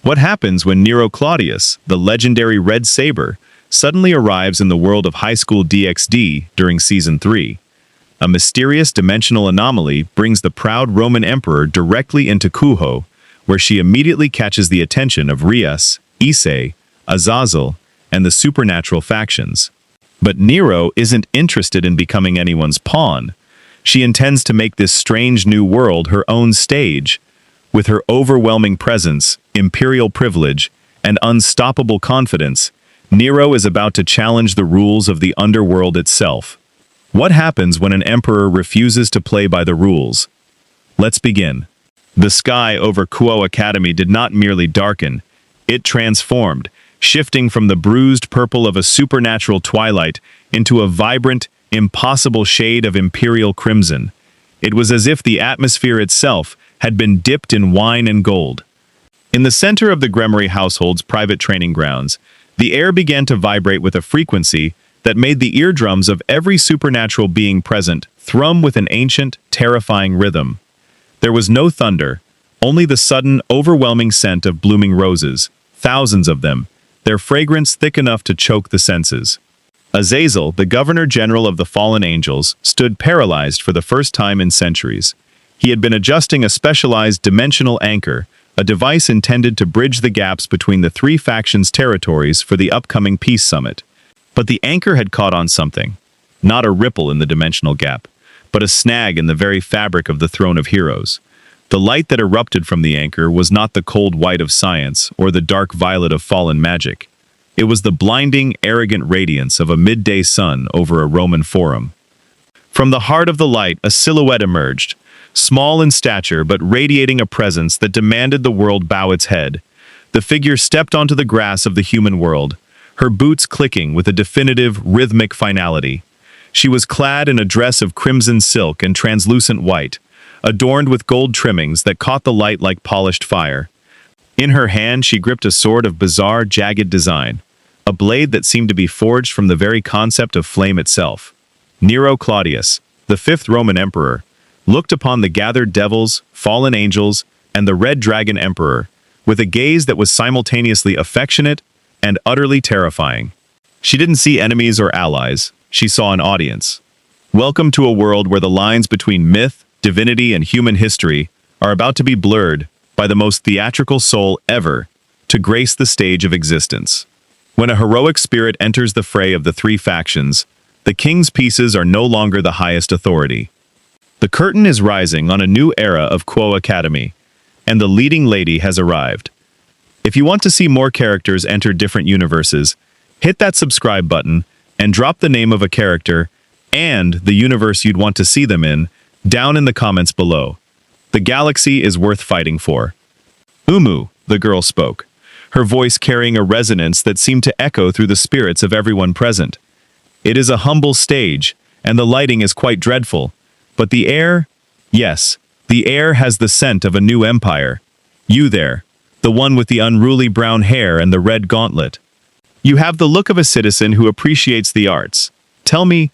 What happens when Nero Claudius, the legendary Red Saber, suddenly arrives in the world of High School DxD during Season 3? A mysterious dimensional anomaly brings the proud Roman emperor directly into Kuoh, where she immediately catches the attention of Rias, Issei, Azazel, and the supernatural factions. But Nero isn't interested in becoming anyone's pawn. She intends to make this strange new world her own stage. With her overwhelming presence, imperial privilege, and unstoppable confidence, Nero is about to challenge the rules of the underworld itself. What happens when an emperor refuses to play by the rules? Let's begin. The sky over Kuoh Academy did not merely darken, it transformed, shifting from the bruised purple of a supernatural twilight into a vibrant, impossible shade of imperial crimson. It was as if the atmosphere itself had been dipped in wine and gold. In the center of the Gremory household's private training grounds, the air began to vibrate with a frequency that made the eardrums of every supernatural being present thrum with an ancient, terrifying rhythm. There was no thunder, only the sudden, overwhelming scent of blooming roses, thousands of them, their fragrance thick enough to choke the senses. Azazel, the governor-general of the fallen angels, stood paralyzed for the first time in centuries. He had been adjusting a specialized dimensional anchor, a device intended to bridge the gaps between the three factions' territories for the upcoming peace summit. But the anchor had caught on something. Not a ripple in the dimensional gap, but a snag in the very fabric of the throne of heroes. The light that erupted from the anchor was not the cold white of science or the dark violet of fallen magic. It was the blinding, arrogant radiance of a midday sun over a Roman forum. From the heart of the light, a silhouette emerged, small in stature but radiating a presence that demanded the world bow its head. The figure stepped onto the grass of the human world, her boots clicking with a definitive, rhythmic finality. She was clad in a dress of crimson silk and translucent white, adorned with gold trimmings that caught the light like polished fire. In her hand she gripped a sword of bizarre, jagged design, a blade that seemed to be forged from the very concept of flame itself. Nero Claudius, the fifth Roman emperor, looked upon the gathered devils, fallen angels, and the Red Dragon Emperor, with a gaze that was simultaneously affectionate and utterly terrifying. She didn't see enemies or allies, she saw an audience. Welcome to a world where the lines between myth, divinity, and human history are about to be blurred by the most theatrical soul ever to grace the stage of existence. When a heroic spirit enters the fray of the three factions, the king's pieces are no longer the highest authority. The curtain is rising on a new era of Kuoh Academy, and the leading lady has arrived. If you want to see more characters enter different universes, hit that subscribe button and drop the name of a character and the universe you'd want to see them in down in the comments below. The galaxy is worth fighting for. The girl spoke, her voice carrying a resonance that seemed to echo through the spirits of everyone present. It is a humble stage, and the lighting is quite dreadful. But the air, yes, the air has the scent of a new empire. You there, the one with the unruly brown hair and the red gauntlet. You have the look of a citizen who appreciates the arts. Tell me,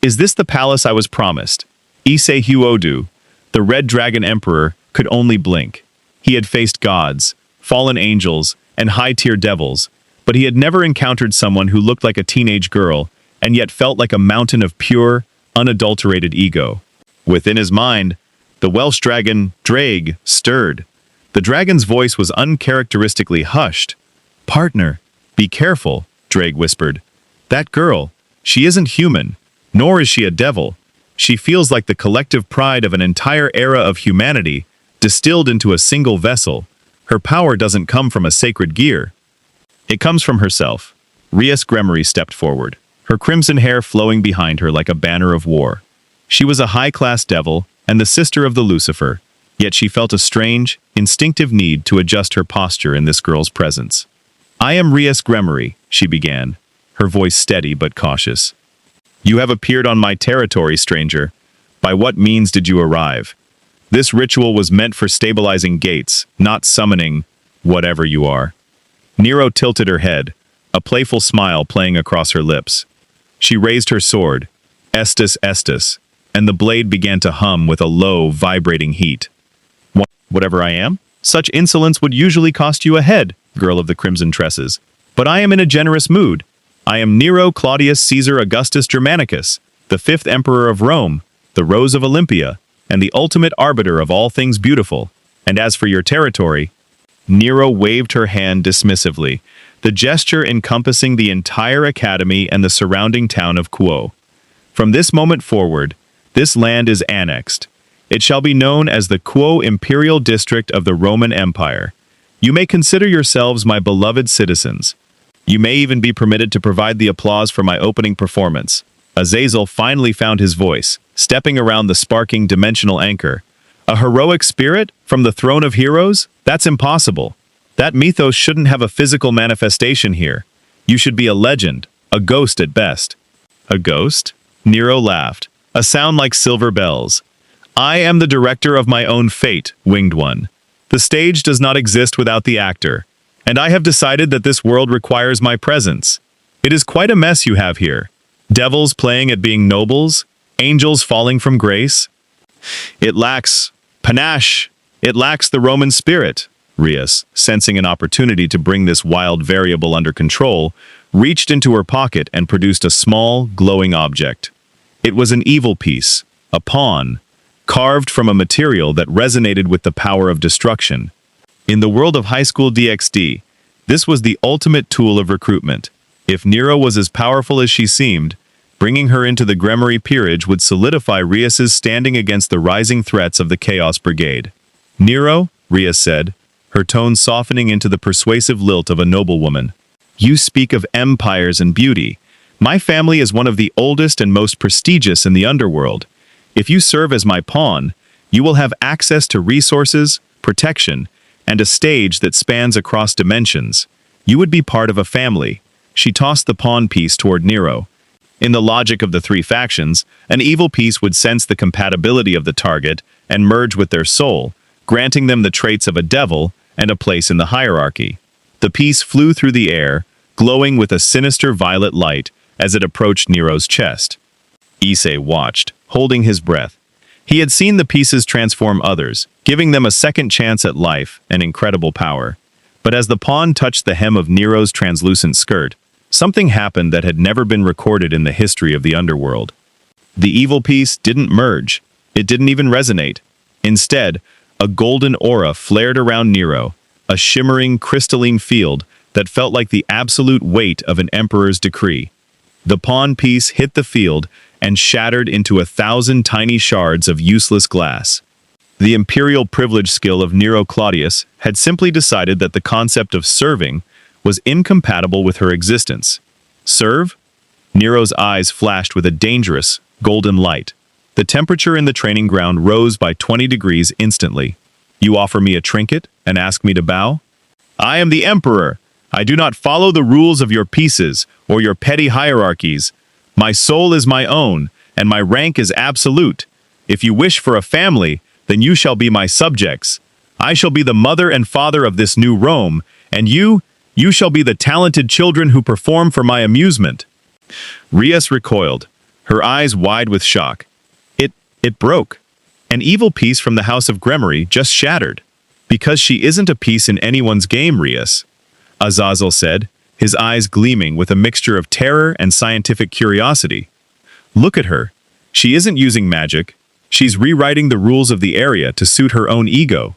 is this the palace I was promised? Issei Huodu, the Red Dragon Emperor, could only blink. He had faced gods, fallen angels, and high-tier devils, but he had never encountered someone who looked like a teenage girl and yet felt like a mountain of pure, unadulterated ego. Within his mind, the Welsh dragon, Drake, stirred. The dragon's voice was uncharacteristically hushed. "Partner, be careful," Drake whispered. "That girl, she isn't human, nor is she a devil. She feels like the collective pride of an entire era of humanity, distilled into a single vessel. Her power doesn't come from a sacred gear. It comes from herself." Rias Gremory stepped forward, her crimson hair flowing behind her like a banner of war. She was a high-class devil and the sister of the Lucifer, yet she felt a strange, instinctive need to adjust her posture in this girl's presence. "I am Rias Gremory," she began, her voice steady but cautious. "You have appeared on my territory, stranger. By what means did you arrive? This ritual was meant for stabilizing gates, not summoning whatever you are." Nero tilted her head, a playful smile playing across her lips. She raised her sword, Estus Estus, and the blade began to hum with a low, vibrating heat. "Whatever I am?" Such insolence would usually cost you a head, girl of the crimson tresses. But I am in a generous mood. I am Nero Claudius Caesar Augustus Germanicus, the 5th emperor of Rome, the Rose of Olympia, and the ultimate arbiter of all things beautiful. And as for your territory..." Nero waved her hand dismissively, the gesture encompassing the entire academy and the surrounding town of Kuoh. "From this moment forward, this land is annexed. It shall be known as the Kuoh imperial district of the Roman Empire. You may consider yourselves my beloved citizens. You may even be permitted to provide the applause for my opening performance." Azazel finally found his voice, stepping around the sparking dimensional anchor. "A heroic spirit from the throne of heroes? That's impossible. That mythos shouldn't have a physical manifestation here. You should be a legend, a ghost at best." "A ghost?" Nero laughed, a sound like silver bells. "I am the director of my own fate, winged one. The stage does not exist without the actor, and I have decided that this world requires my presence. It is quite a mess you have here. Devils playing at being nobles, angels falling from grace. It lacks panache. It lacks the Roman spirit." Rias, sensing an opportunity to bring this wild variable under control, reached into her pocket and produced a small, glowing object. It was an evil piece, a pawn, carved from a material that resonated with the power of destruction. In the world of High School DxD, this was the ultimate tool of recruitment. If Nero was as powerful as she seemed, bringing her into the Gremory peerage would solidify Rias's standing against the rising threats of the Chaos Brigade. "Nero," Rias said, her tone softening into the persuasive lilt of a noblewoman, "you speak of empires and beauty. My family is one of the oldest and most prestigious in the underworld. If you serve as my pawn, you will have access to resources, protection, and a stage that spans across dimensions. You would be part of a family." She tossed the pawn piece toward Nero. In the logic of the three factions, an evil piece would sense the compatibility of the target and merge with their soul, granting them the traits of a devil and a place in the hierarchy. The piece flew through the air, glowing with a sinister violet light as it approached Nero's chest. Issei watched, holding his breath. He had seen the pieces transform others, giving them a second chance at life and incredible power. But as the pawn touched the hem of Nero's translucent skirt, something happened that had never been recorded in the history of the underworld. The evil piece didn't merge. It didn't even resonate. Instead, a golden aura flared around Nero, a shimmering, crystalline field that felt like the absolute weight of an emperor's decree. The pawn piece hit the field and shattered into 1,000 tiny shards of useless glass. The imperial privilege skill of Nero Claudius had simply decided that the concept of serving was incompatible with her existence. "Serve?" Nero's eyes flashed with a dangerous, golden light. The temperature in the training ground rose by 20 degrees instantly. "You offer me a trinket and ask me to bow? I am the emperor. I do not follow the rules of your pieces or your petty hierarchies. My soul is my own, and my rank is absolute. If you wish for a family, then you shall be my subjects. I shall be the mother and father of this new Rome, and you shall be the talented children who perform for my amusement." Rias recoiled, her eyes wide with shock. It broke. An evil piece from the House of Gremory just shattered. "Because she isn't a piece in anyone's game, Rias," Azazel said, his eyes gleaming with a mixture of terror and scientific curiosity. "Look at her. She isn't using magic. She's rewriting the rules of the area to suit her own ego."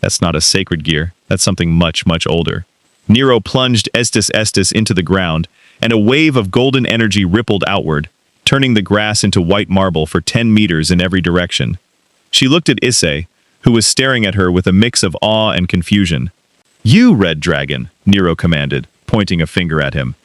"That's not a sacred gear. That's something much, much older." Nero plunged Estes into the ground, and a wave of golden energy rippled outward, turning the grass into white marble for 10 meters in every direction. She looked at Issei, who was staring at her with a mix of awe and confusion. "You, Red Dragon," Nero commanded, pointing a finger at him.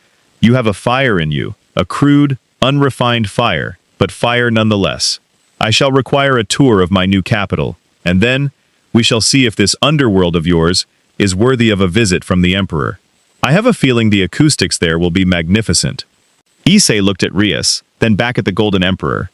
"You have a fire in you, a crude, unrefined fire, but fire nonetheless. I shall require a tour of my new capital, and then we shall see if this underworld of yours is worthy of a visit from the Emperor. I have a feeling the acoustics there will be magnificent." Issei looked at Rias, then back at the Golden Emperor.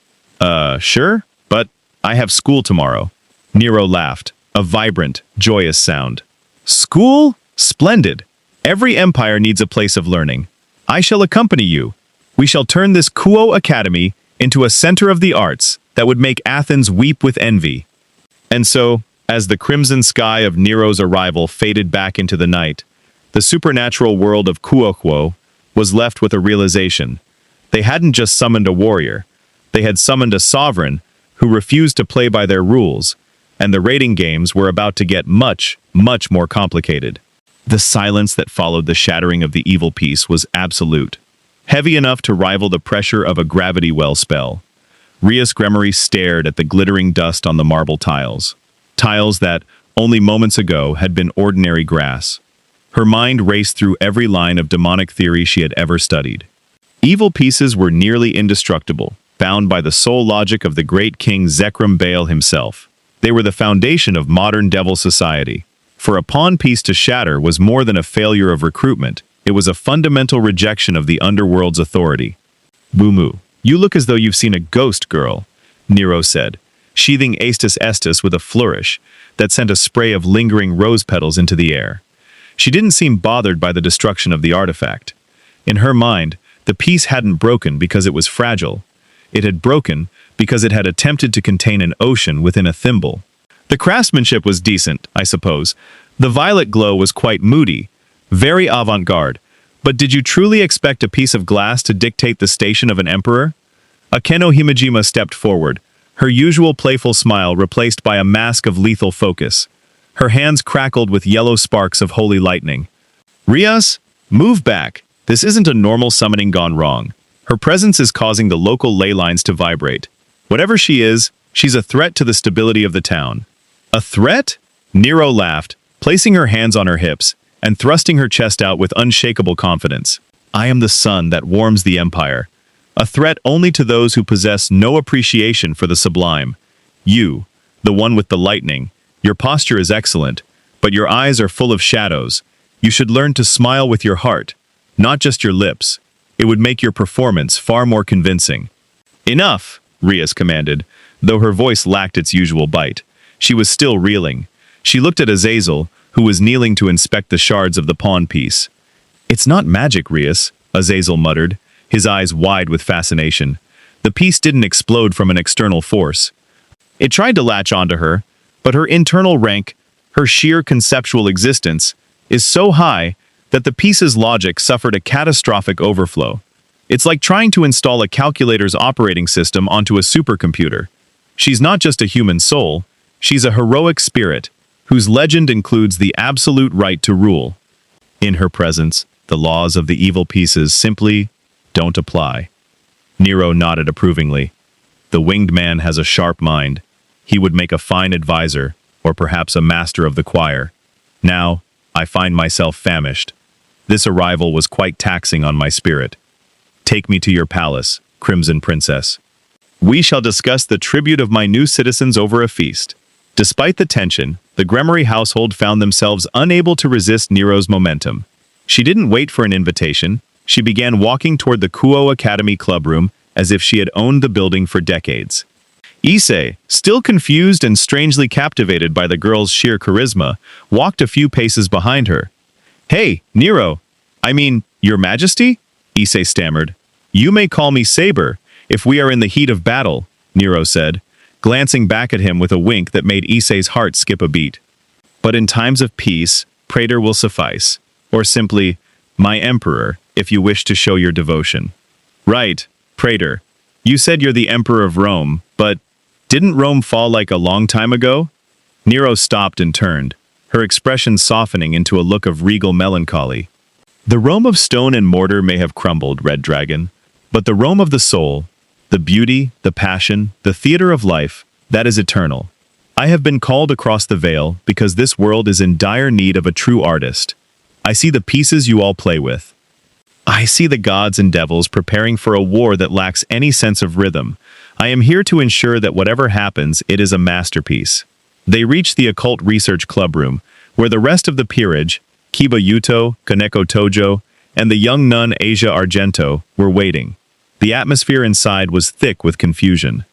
Sure, but I have school tomorrow." Nero laughed, a vibrant, joyous sound. "School? Splendid. Every empire needs a place of learning. I shall accompany you. We shall turn this Kuoh Academy into a center of the arts that would make Athens weep with envy." And so, As the crimson sky of Nero's arrival faded back into the night, the supernatural world of Kuoh was left with a realization. They hadn't just summoned a warrior. They had summoned a sovereign who refused to play by their rules, and the raiding games were about to get much, much more complicated. The silence that followed the shattering of the evil piece was absolute, heavy enough to rival the pressure of a gravity well spell. Rias Gremory stared at the glittering dust on the marble tiles that, only moments ago, had been ordinary grass. Her mind raced through every line of demonic theory she had ever studied. Evil pieces were nearly indestructible, bound by the sole logic of the great king Zekrom Baal himself. They were the foundation of modern devil society. For a pawn piece to shatter was more than a failure of recruitment. It was a fundamental rejection of the underworld's authority. "Bumu, you look as though you've seen a ghost, girl," Nero said, sheathing Astus Estus with a flourish that sent a spray of lingering rose petals into the air. She didn't seem bothered by the destruction of the artifact. In her mind, the piece hadn't broken because it was fragile. It had broken because it had attempted to contain an ocean within a thimble. The craftsmanship was decent, I suppose. The violet glow was quite moody, very avant-garde. But did you truly expect a piece of glass to dictate the station of an emperor? Akeno Himejima stepped forward, her usual playful smile replaced by a mask of lethal focus. Her hands crackled with yellow sparks of holy lightning. "Rias, move back. This isn't a normal summoning gone wrong. Her presence is causing the local ley lines to vibrate. Whatever she is, she's a threat to the stability of the town." "A threat?" Nero laughed, placing her hands on her hips and thrusting her chest out with unshakable confidence. "I am the sun that warms the empire. A threat only to those who possess no appreciation for the sublime. You, the one with the lightning, your posture is excellent, but your eyes are full of shadows. You should learn to smile with your heart, not just your lips. It would make your performance far more convincing." "Enough," Rias commanded, though her voice lacked its usual bite. She was still reeling. She looked at Azazel, who was kneeling to inspect the shards of the pawn piece. "It's not magic, Rias," Azazel muttered, his eyes wide with fascination. "The piece didn't explode from an external force. It tried to latch onto her, but her internal rank, her sheer conceptual existence, is so high that the piece's logic suffered a catastrophic overflow. It's like trying to install a calculator's operating system onto a supercomputer. She's not just a human soul, she's a heroic spirit, whose legend includes the absolute right to rule. In her presence, the laws of the evil pieces simply don't apply." Nero nodded approvingly. "The winged man has a sharp mind. He would make a fine advisor, or perhaps a master of the choir. Now, I find myself famished. This arrival was quite taxing on my spirit. Take me to your palace, Crimson Princess. We shall discuss the tribute of my new citizens over a feast." Despite the tension, the Gremory household found themselves unable to resist Nero's momentum. She didn't wait for an invitation. She began walking toward the Kuoh Academy clubroom as if she had owned the building for decades. Issei, still confused and strangely captivated by the girl's sheer charisma, walked a few paces behind her. "Hey, Nero, Your Majesty?" Issei stammered. "You may call me Saber, if we are in the heat of battle," Nero said, glancing back at him with a wink that made Issei's heart skip a beat. "But in times of peace, Praetor will suffice. Or simply, my Emperor, if you wish to show your devotion." "Right, Praetor. You said you're the Emperor of Rome, but didn't Rome fall like a long time ago?" Nero stopped and turned, her expression softening into a look of regal melancholy. "The Rome of stone and mortar may have crumbled, Red Dragon, but the Rome of the soul, the beauty, the passion, the theater of life, that is eternal. I have been called across the veil because this world is in dire need of a true artist. I see the pieces you all play with. I see the gods and devils preparing for a war that lacks any sense of rhythm. I am here to ensure that whatever happens, it is a masterpiece." They reached the occult research clubroom, where the rest of the peerage, Kiba Yuto, Kaneko Tojo, and the young nun Asia Argento, were waiting. The atmosphere inside was thick with confusion.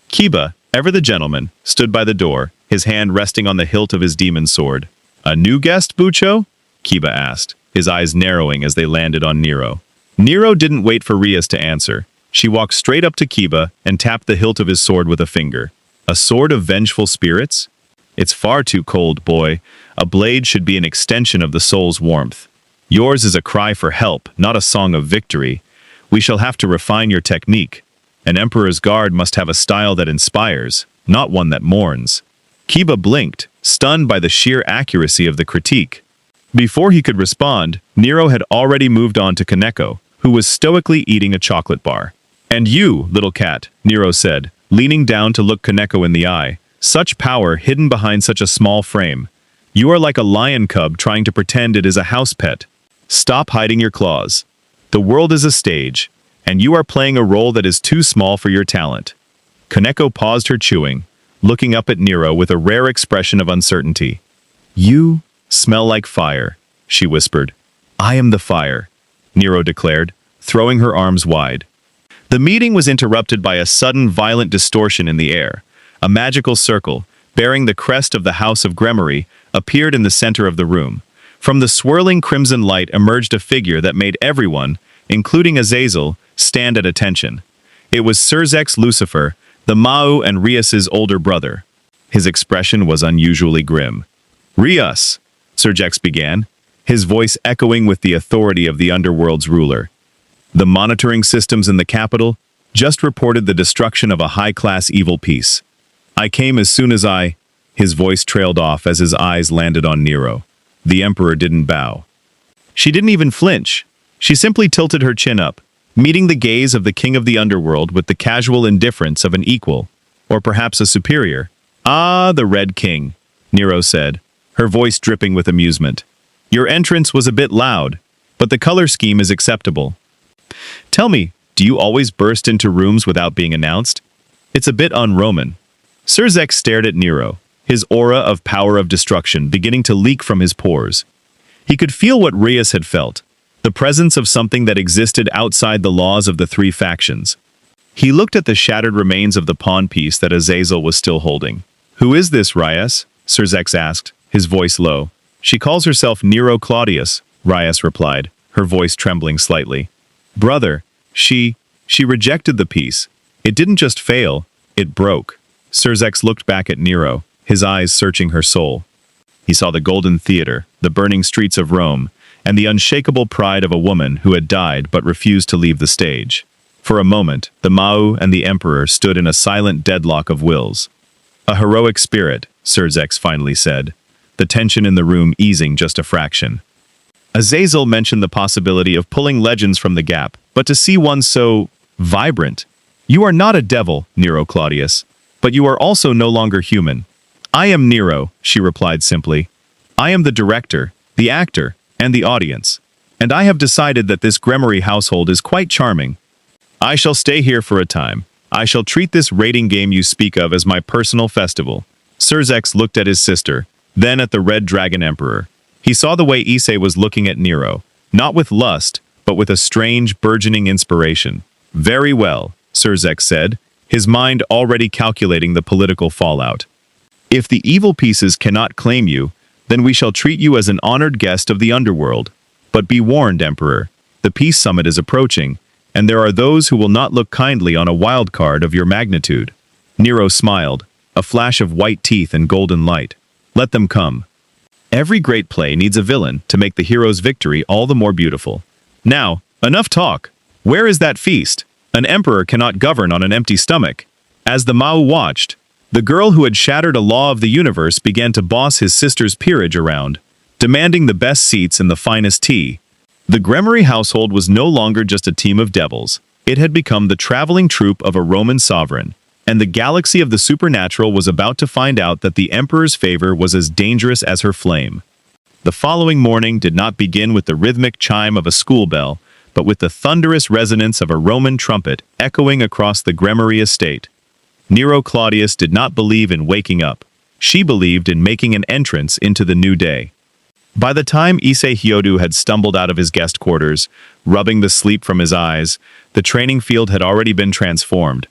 Kiba, ever the gentleman, stood by the door, his hand resting on the hilt of his demon sword. "A new guest, Bucho?" Kiba asked, his eyes narrowing as they landed on Nero. Nero didn't wait for Rias to answer. She walked straight up to Kiba and tapped the hilt of his sword with a finger. "A sword of vengeful spirits?" It's far too cold, boy. A blade should be an extension of the soul's warmth. Yours is a cry for help, not a song of victory. We shall have to refine your technique. An emperor's guard must have a style that inspires, not one that mourns. Kiba blinked, stunned by the sheer accuracy of the critique. Before he could respond, Nero had already moved on to Kaneko, who was stoically eating a chocolate bar. "And you, little cat," Nero said, leaning down to look Kaneko in the eye. "Such power hidden behind such a small frame. You are like a lion cub trying to pretend it is a house pet. Stop hiding your claws. The world is a stage, and you are playing a role that is too small for your talent." Kaneko paused her chewing, looking up at Nero with a rare expression of uncertainty. "You smell like fire," she whispered. "I am the fire," Nero declared, throwing her arms wide. The meeting was interrupted by a sudden violent distortion in the air. A magical circle, bearing the crest of the House of Gremory, appeared in the center of the room. From the swirling crimson light emerged a figure that made everyone, including Azazel, stand at attention. It was Serzex Lucifer, the Mau and Rias's older brother. His expression was unusually grim. "Rias," Serzex began, his voice echoing with the authority of the underworld's ruler. "The monitoring systems in the capital just reported the destruction of a high-class evil piece. I came as soon as I—" His voice trailed off as his eyes landed on Nero. The Emperor didn't bow. She didn't even flinch. She simply tilted her chin up, meeting the gaze of the king of the underworld with the casual indifference of an equal, or perhaps a superior. "Ah, the Red King," Nero said, her voice dripping with amusement. "Your entrance was a bit loud, but the color scheme is acceptable. Tell me, do you always burst into rooms without being announced? It's a bit un-Roman." Serzex stared at Nero, his aura of power of destruction beginning to leak from his pores. He could feel what Rias had felt, the presence of something that existed outside the laws of the three factions. He looked at the shattered remains of the pawn piece that Azazel was still holding. "Who is this, Rias?" Serzex asked, his voice low. "She calls herself Nero Claudius," Rias replied, her voice trembling slightly. "Brother, she rejected the piece. It didn't just fail, it broke." Serzex looked back at Nero, his eyes searching her soul. He saw the golden theater, the burning streets of Rome, and the unshakable pride of a woman who had died but refused to leave the stage. For a moment, the Mau and the Emperor stood in a silent deadlock of wills. "A heroic spirit," Serzex finally said, the tension in the room easing just a fraction. Azazel mentioned the possibility of pulling legends from the gap, but to see one so vibrant. "You are not a devil, Nero Claudius, but you are also no longer human." "I am Nero," she replied simply. "I am the director, the actor, and the audience. And I have decided that this Gremory household is quite charming. I shall stay here for a time. I shall treat this raiding game you speak of as my personal festival." Serzex looked at his sister, then at the Red Dragon Emperor. He saw the way Issei was looking at Nero, not with lust, but with a strange, burgeoning inspiration. "Very well," Serzex said, his mind already calculating the political fallout. "If the evil pieces cannot claim you, then we shall treat you as an honored guest of the underworld. But be warned, Emperor, the peace summit is approaching, and there are those who will not look kindly on a wild card of your magnitude." Nero smiled, a flash of white teeth and golden light. "Let them come. Every great play needs a villain to make the hero's victory all the more beautiful. Now, enough talk. Where is that feast? An emperor cannot govern on an empty stomach." As the Mau watched, the girl who had shattered a law of the universe began to boss his sister's peerage around, demanding the best seats and the finest tea. The Gremory household was no longer just a team of devils. It had become the traveling troupe of a Roman sovereign, and the galaxy of the supernatural was about to find out that the emperor's favor was as dangerous as her flame. The following morning did not begin with the rhythmic chime of a school bell, but with the thunderous resonance of a Roman trumpet echoing across the Gremory estate. Nero Claudius did not believe in waking up. She believed in making an entrance into the new day. By the time Issei Hyodu had stumbled out of his guest quarters, rubbing the sleep from his eyes, the training field had already been transformed.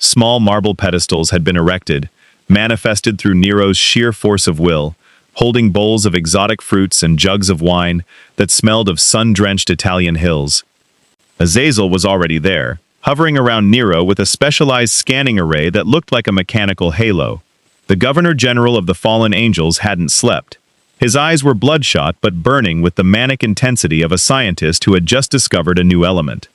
Small marble pedestals had been erected, manifested through Nero's sheer force of will, holding bowls of exotic fruits and jugs of wine that smelled of sun-drenched Italian hills. Azazel was already there, hovering around Nero with a specialized scanning array that looked like a mechanical halo. The Governor-General of the Fallen Angels hadn't slept. His eyes were bloodshot but burning with the manic intensity of a scientist who had just discovered a new element.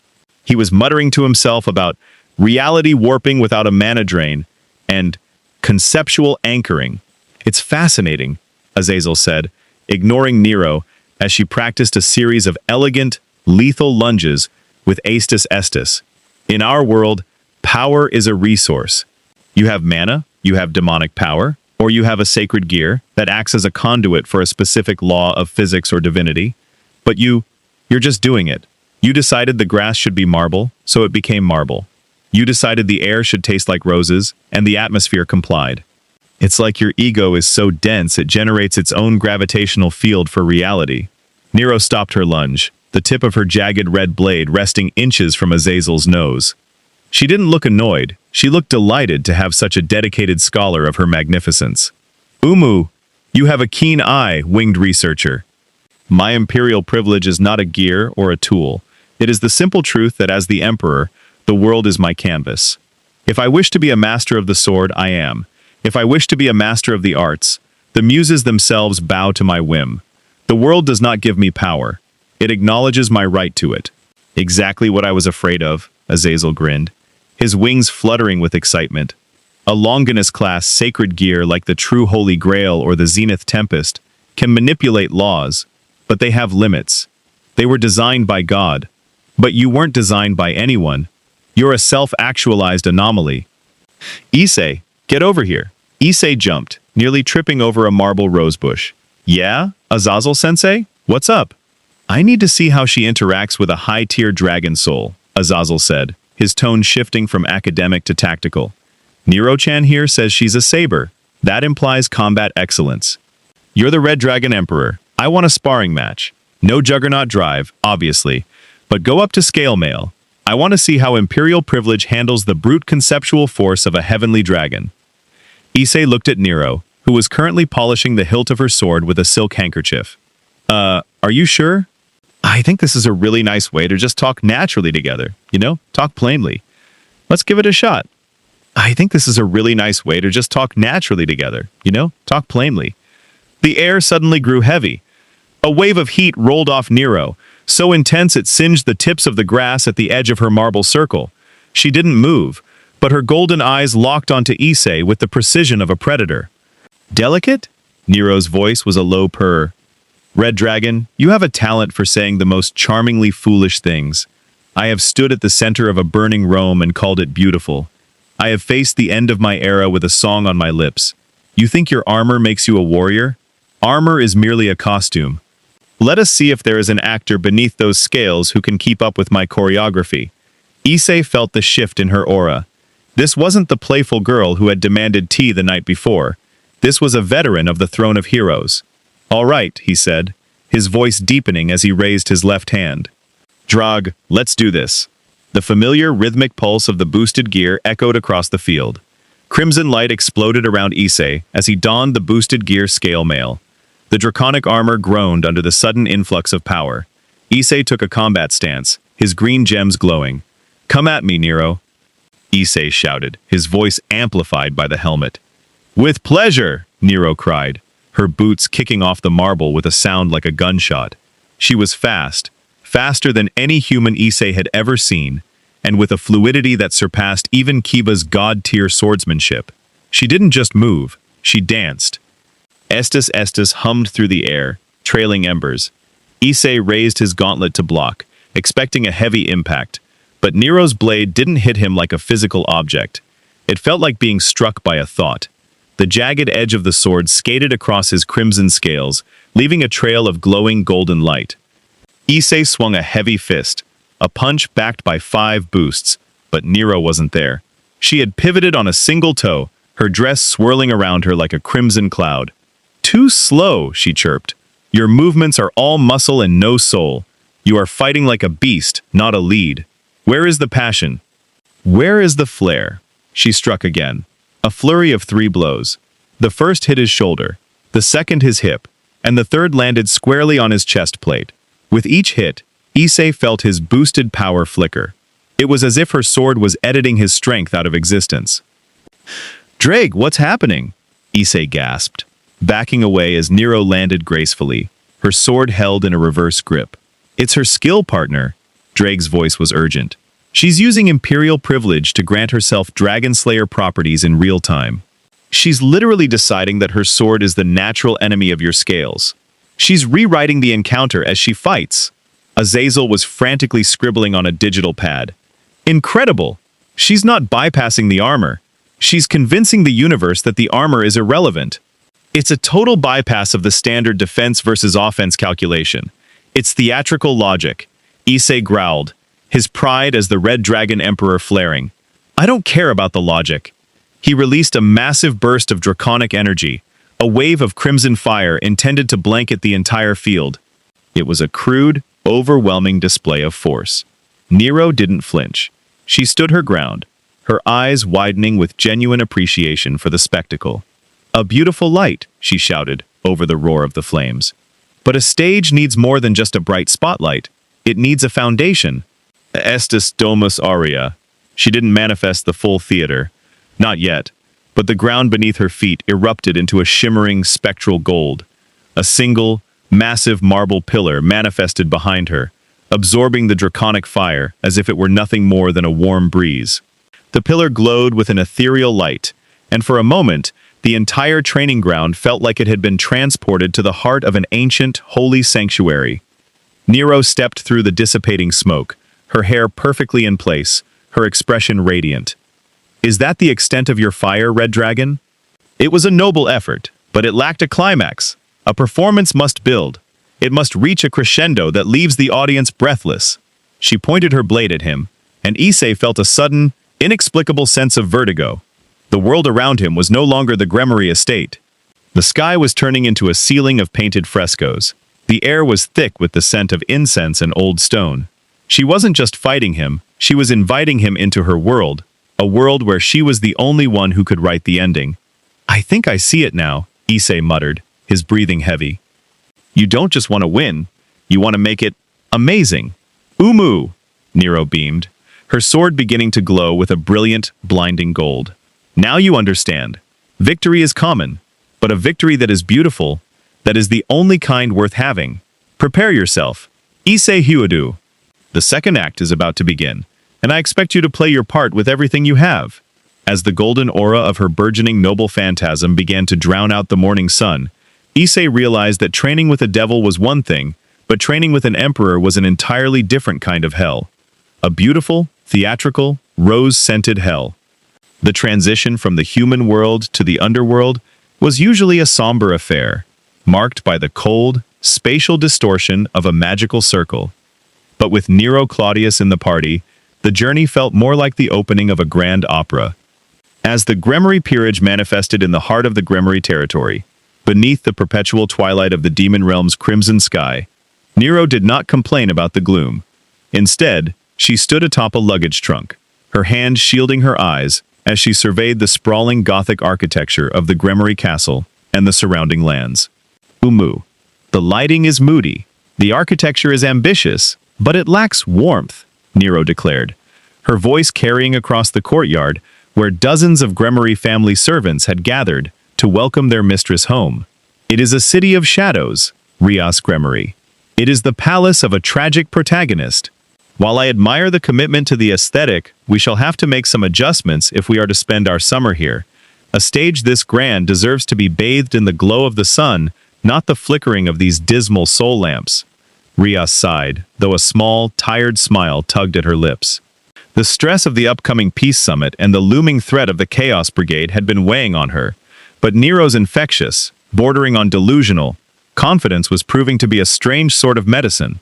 He was muttering to himself about reality warping without a mana drain and conceptual anchoring. "It's fascinating," Azazel said, ignoring Nero as she practiced a series of elegant, lethal lunges with Astus Estus. "In our world, power is a resource. You have mana, you have demonic power, or you have a sacred gear that acts as a conduit for a specific law of physics or divinity. But you're just doing it. You decided the grass should be marble, so it became marble. You decided the air should taste like roses, and the atmosphere complied. It's like your ego is so dense it generates its own gravitational field for reality." Nero stopped her lunge, the tip of her jagged red blade resting inches from Azazel's nose. She didn't look annoyed. She looked delighted to have such a dedicated scholar of her magnificence. "Umu, you have a keen eye, winged researcher. My imperial privilege is not a gear or a tool. It is the simple truth that as the emperor, the world is my canvas. If I wish to be a master of the sword, I am. If I wish to be a master of the arts, the muses themselves bow to my whim. The world does not give me power. It acknowledges my right to it." "Exactly what I was afraid of," Azazel grinned, his wings fluttering with excitement. A Longinus-class sacred gear like the True Holy Grail or the Zenith Tempest can manipulate laws, but they have limits. They were designed by God. But you weren't designed by anyone. You're a self-actualized anomaly. "Issei, get over here." Issei jumped, nearly tripping over a marble rosebush. "Yeah, Azazel-sensei? What's up?" "I need to see how she interacts with a high-tier dragon soul," Azazel said, his tone shifting from academic to tactical. "Nero-chan here says she's a saber. That implies combat excellence. You're the Red Dragon Emperor. I want a sparring match. No Juggernaut drive, obviously, but go up to scale mail. I want to see how imperial privilege handles the brute conceptual force of a heavenly dragon." Issei looked at Nero, who was currently polishing the hilt of her sword with a silk handkerchief. Are you sure?" "I think this is a really nice way to just talk naturally together, talk plainly. Let's give it a shot." "I think this is a really nice way to just talk naturally together, talk plainly." The air suddenly grew heavy. A wave of heat rolled off Nero, so intense it singed the tips of the grass at the edge of her marble circle. She didn't move, but her golden eyes locked onto Issei with the precision of a predator. "Delicate?" Nero's voice was a low purr. "Red Dragon, you have a talent for saying the most charmingly foolish things. I have stood at the center of a burning Rome and called it beautiful. I have faced the end of my era with a song on my lips. You think your armor makes you a warrior? Armor is merely a costume. Let us see if there is an actor beneath those scales who can keep up with my choreography." Issei felt the shift in her aura. This wasn't the playful girl who had demanded tea the night before. This was a veteran of the Throne of Heroes. "All right," he said, his voice deepening as he raised his left hand. "Drag, let's do this." The familiar rhythmic pulse of the boosted gear echoed across the field. Crimson light exploded around Issei as he donned the boosted gear scale mail. The draconic armor groaned under the sudden influx of power. Issei took a combat stance, his green gems glowing. "Come at me, Nero," Issei shouted, his voice amplified by the helmet. "With pleasure," Nero cried, her boots kicking off the marble with a sound like a gunshot. She was fast, faster than any human Issei had ever seen, and with a fluidity that surpassed even Kiba's god-tier swordsmanship. She didn't just move, she danced. Estus Estus hummed through the air, trailing embers. Issei raised his gauntlet to block, expecting a heavy impact, but Nero's blade didn't hit him like a physical object. It felt like being struck by a thought. The jagged edge of the sword skated across his crimson scales, leaving a trail of glowing golden light. Issei swung a heavy fist, a punch backed by 5 boosts, but Nero wasn't there. She had pivoted on a single toe, her dress swirling around her like a crimson cloud. "Too slow," she chirped. "Your movements are all muscle and no soul. You are fighting like a beast, not a lead. Where is the passion? Where is the flair?" She struck again. A flurry of 3 blows. The first hit his shoulder, the second his hip, and the third landed squarely on his chest plate. With each hit, Issei felt his boosted power flicker. It was as if her sword was editing his strength out of existence. "Drake, what's happening?" Issei gasped, backing away as Nero landed gracefully, her sword held in a reverse grip. It's her skill partner. Drake's voice was urgent. She's using imperial privilege to grant herself Dragon Slayer properties in real time. She's literally deciding that her sword is the natural enemy of your scales. She's rewriting the encounter as she fights. Azazel was frantically scribbling on a digital pad. Incredible! She's not bypassing the armor. She's convincing the universe that the armor is irrelevant. It's a total bypass of the standard defense versus offense calculation. It's theatrical logic. Issei growled, his pride as the Red Dragon Emperor flaring. I don't care about the logic. He released a massive burst of draconic energy, a wave of crimson fire intended to blanket the entire field. It was a crude, overwhelming display of force. Nero didn't flinch. She stood her ground, her eyes widening with genuine appreciation for the spectacle. A beautiful light, she shouted, over the roar of the flames. But a stage needs more than just a bright spotlight. It needs a foundation. Estis domus aurea. She didn't manifest the full theater. Not yet. But the ground beneath her feet erupted into a shimmering, spectral gold. A single, massive marble pillar manifested behind her, absorbing the draconic fire as if it were nothing more than a warm breeze. The pillar glowed with an ethereal light, and for a moment, the entire training ground felt like it had been transported to the heart of an ancient, holy sanctuary. Nero stepped through the dissipating smoke, her hair perfectly in place, her expression radiant. Is that the extent of your fire, Red Dragon? It was a noble effort, but it lacked a climax. A performance must build. It must reach a crescendo that leaves the audience breathless. She pointed her blade at him, and Issei felt a sudden, inexplicable sense of vertigo. The world around him was no longer the Gremory estate. The sky was turning into a ceiling of painted frescoes. The air was thick with the scent of incense and old stone. She wasn't just fighting him, she was inviting him into her world, a world where she was the only one who could write the ending. I think I see it now, Issei muttered, his breathing heavy. You don't just want to win, you want to make it amazing. Umu, Nero beamed, her sword beginning to glow with a brilliant, blinding gold. Now you understand. Victory is common, but a victory that is beautiful, that is the only kind worth having. Prepare yourself. Issei Huadu. The second act is about to begin, and I expect you to play your part with everything you have. As the golden aura of her burgeoning noble phantasm began to drown out the morning sun, Issei realized that training with a devil was one thing, but training with an emperor was an entirely different kind of hell. A beautiful, theatrical, rose-scented hell. The transition from the human world to the underworld was usually a somber affair, marked by the cold, spatial distortion of a magical circle. But with Nero Claudius in the party, the journey felt more like the opening of a grand opera. As the Gremory peerage manifested in the heart of the Gremory territory, beneath the perpetual twilight of the demon realm's crimson sky, Nero did not complain about the gloom. Instead, she stood atop a luggage trunk, her hand shielding her eyes as she surveyed the sprawling Gothic architecture of the Gremory castle and the surrounding lands. Umu. The lighting is moody, the architecture is ambitious, but it lacks warmth, Nero declared, her voice carrying across the courtyard where dozens of Gremory family servants had gathered to welcome their mistress home. It is a city of shadows, Rias Gremory. It is the palace of a tragic protagonist. While I admire the commitment to the aesthetic, we shall have to make some adjustments if we are to spend our summer here. A stage this grand deserves to be bathed in the glow of the sun, not the flickering of these dismal soul lamps. Rias sighed, though a small, tired smile tugged at her lips. The stress of the upcoming peace summit and the looming threat of the Chaos Brigade had been weighing on her, but Nero's infectious, bordering on delusional, confidence was proving to be a strange sort of medicine.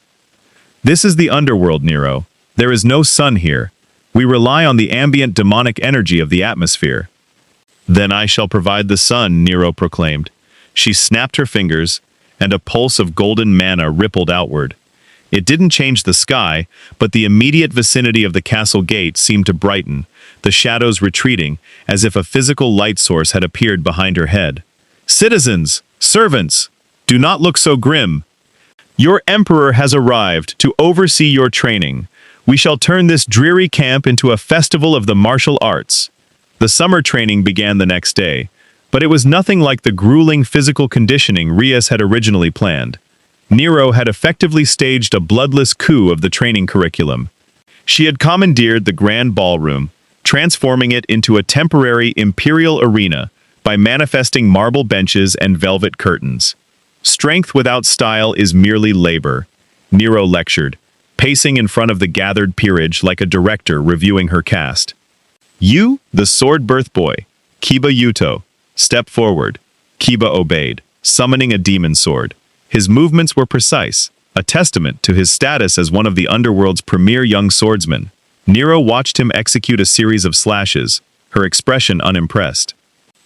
This is the underworld, Nero. There is no sun here. We rely on the ambient demonic energy of the atmosphere. Then I shall provide the sun, Nero proclaimed. She snapped her fingers, and a pulse of golden manna rippled outward. It didn't change the sky, but the immediate vicinity of the castle gate seemed to brighten, the shadows retreating, as if a physical light source had appeared behind her head. Citizens, servants, do not look so grim. Your emperor has arrived to oversee your training. We shall turn this dreary camp into a festival of the martial arts. The summer training began the next day, But it was nothing like the grueling physical conditioning Rias had originally planned. Nero had effectively staged a bloodless coup of the training curriculum. She had commandeered the grand ballroom, transforming it into a temporary imperial arena by manifesting marble benches and velvet curtains. Strength without style is merely labor, Nero lectured, pacing in front of the gathered peerage like a director reviewing her cast. You, the sword birth boy, Kiba Yuto, step forward. Kiba obeyed, summoning a demon sword. His movements were precise, a testament to his status as one of the underworld's premier young swordsmen. Nero watched him execute a series of slashes, her expression unimpressed.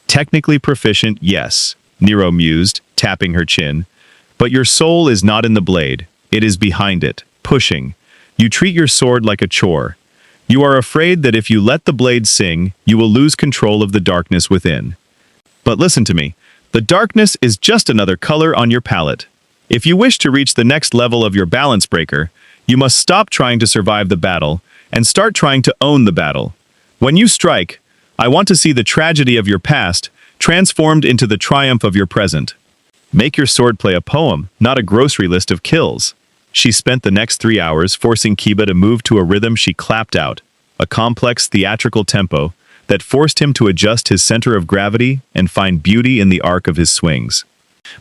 Technically proficient, yes, Nero mused, tapping her chin. But your soul is not in the blade, it is behind it, pushing. You treat your sword like a chore. You are afraid that if you let the blade sing, you will lose control of the darkness within. But listen to me, the darkness is just another color on your palette. If you wish to reach the next level of your balance breaker, you must stop trying to survive the battle and start trying to own the battle. When you strike, I want to see the tragedy of your past transformed into the triumph of your present. Make your swordplay a poem, not a grocery list of kills. She spent the next 3 hours forcing Kiba to move to a rhythm she clapped out, a complex theatrical tempo that forced him to adjust his center of gravity and find beauty in the arc of his swings.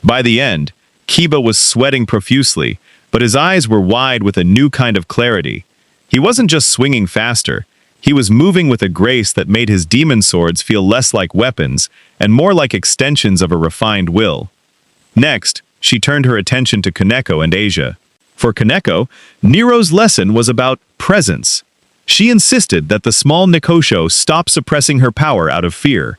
By the end, Kiba was sweating profusely, but his eyes were wide with a new kind of clarity. He wasn't just swinging faster, he was moving with a grace that made his demon swords feel less like weapons and more like extensions of a refined will. Next, she turned her attention to Kaneko and Asia. For Kaneko, Nero's lesson was about presence. She insisted that the small Nikosho stop suppressing her power out of fear.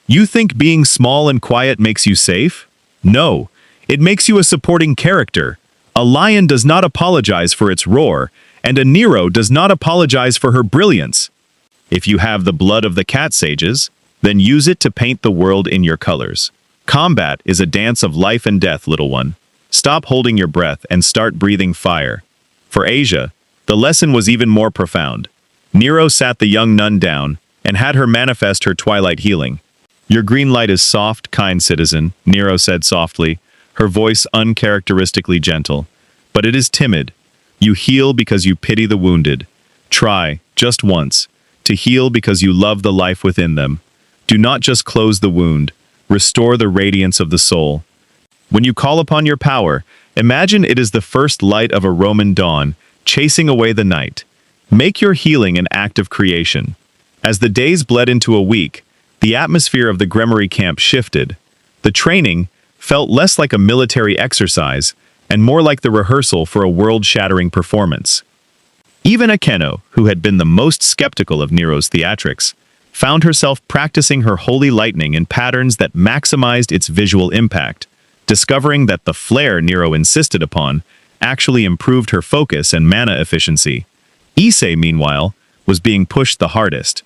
You think being small and quiet makes you safe? No, it makes you a supporting character. A lion does not apologize for its roar, and a Nero does not apologize for her brilliance. If you have the blood of the cat sages, then use it to paint the world in your colors. Combat is a dance of life and death, little one. Stop holding your breath and start breathing fire. For Asia, the lesson was even more profound. Nero sat the young nun down and had her manifest her twilight healing. Your green light is soft, kind citizen, Nero said softly, her voice uncharacteristically gentle. But it is timid. You heal because you pity the wounded. Try, just once, to heal because you love the life within them. Do not just close the wound. Restore the radiance of the soul. When you call upon your power, imagine it is the first light of a Roman dawn, chasing away the night. Make your healing an act of creation. As the days bled into a week, the atmosphere of the Gremory camp shifted. The training felt less like a military exercise and more like the rehearsal for a world-shattering performance. Even Akeno, who had been the most skeptical of Nero's theatrics, found herself practicing her holy lightning in patterns that maximized its visual impact, discovering that the flare Nero insisted upon actually improved her focus and mana efficiency. Issei, meanwhile, was being pushed the hardest.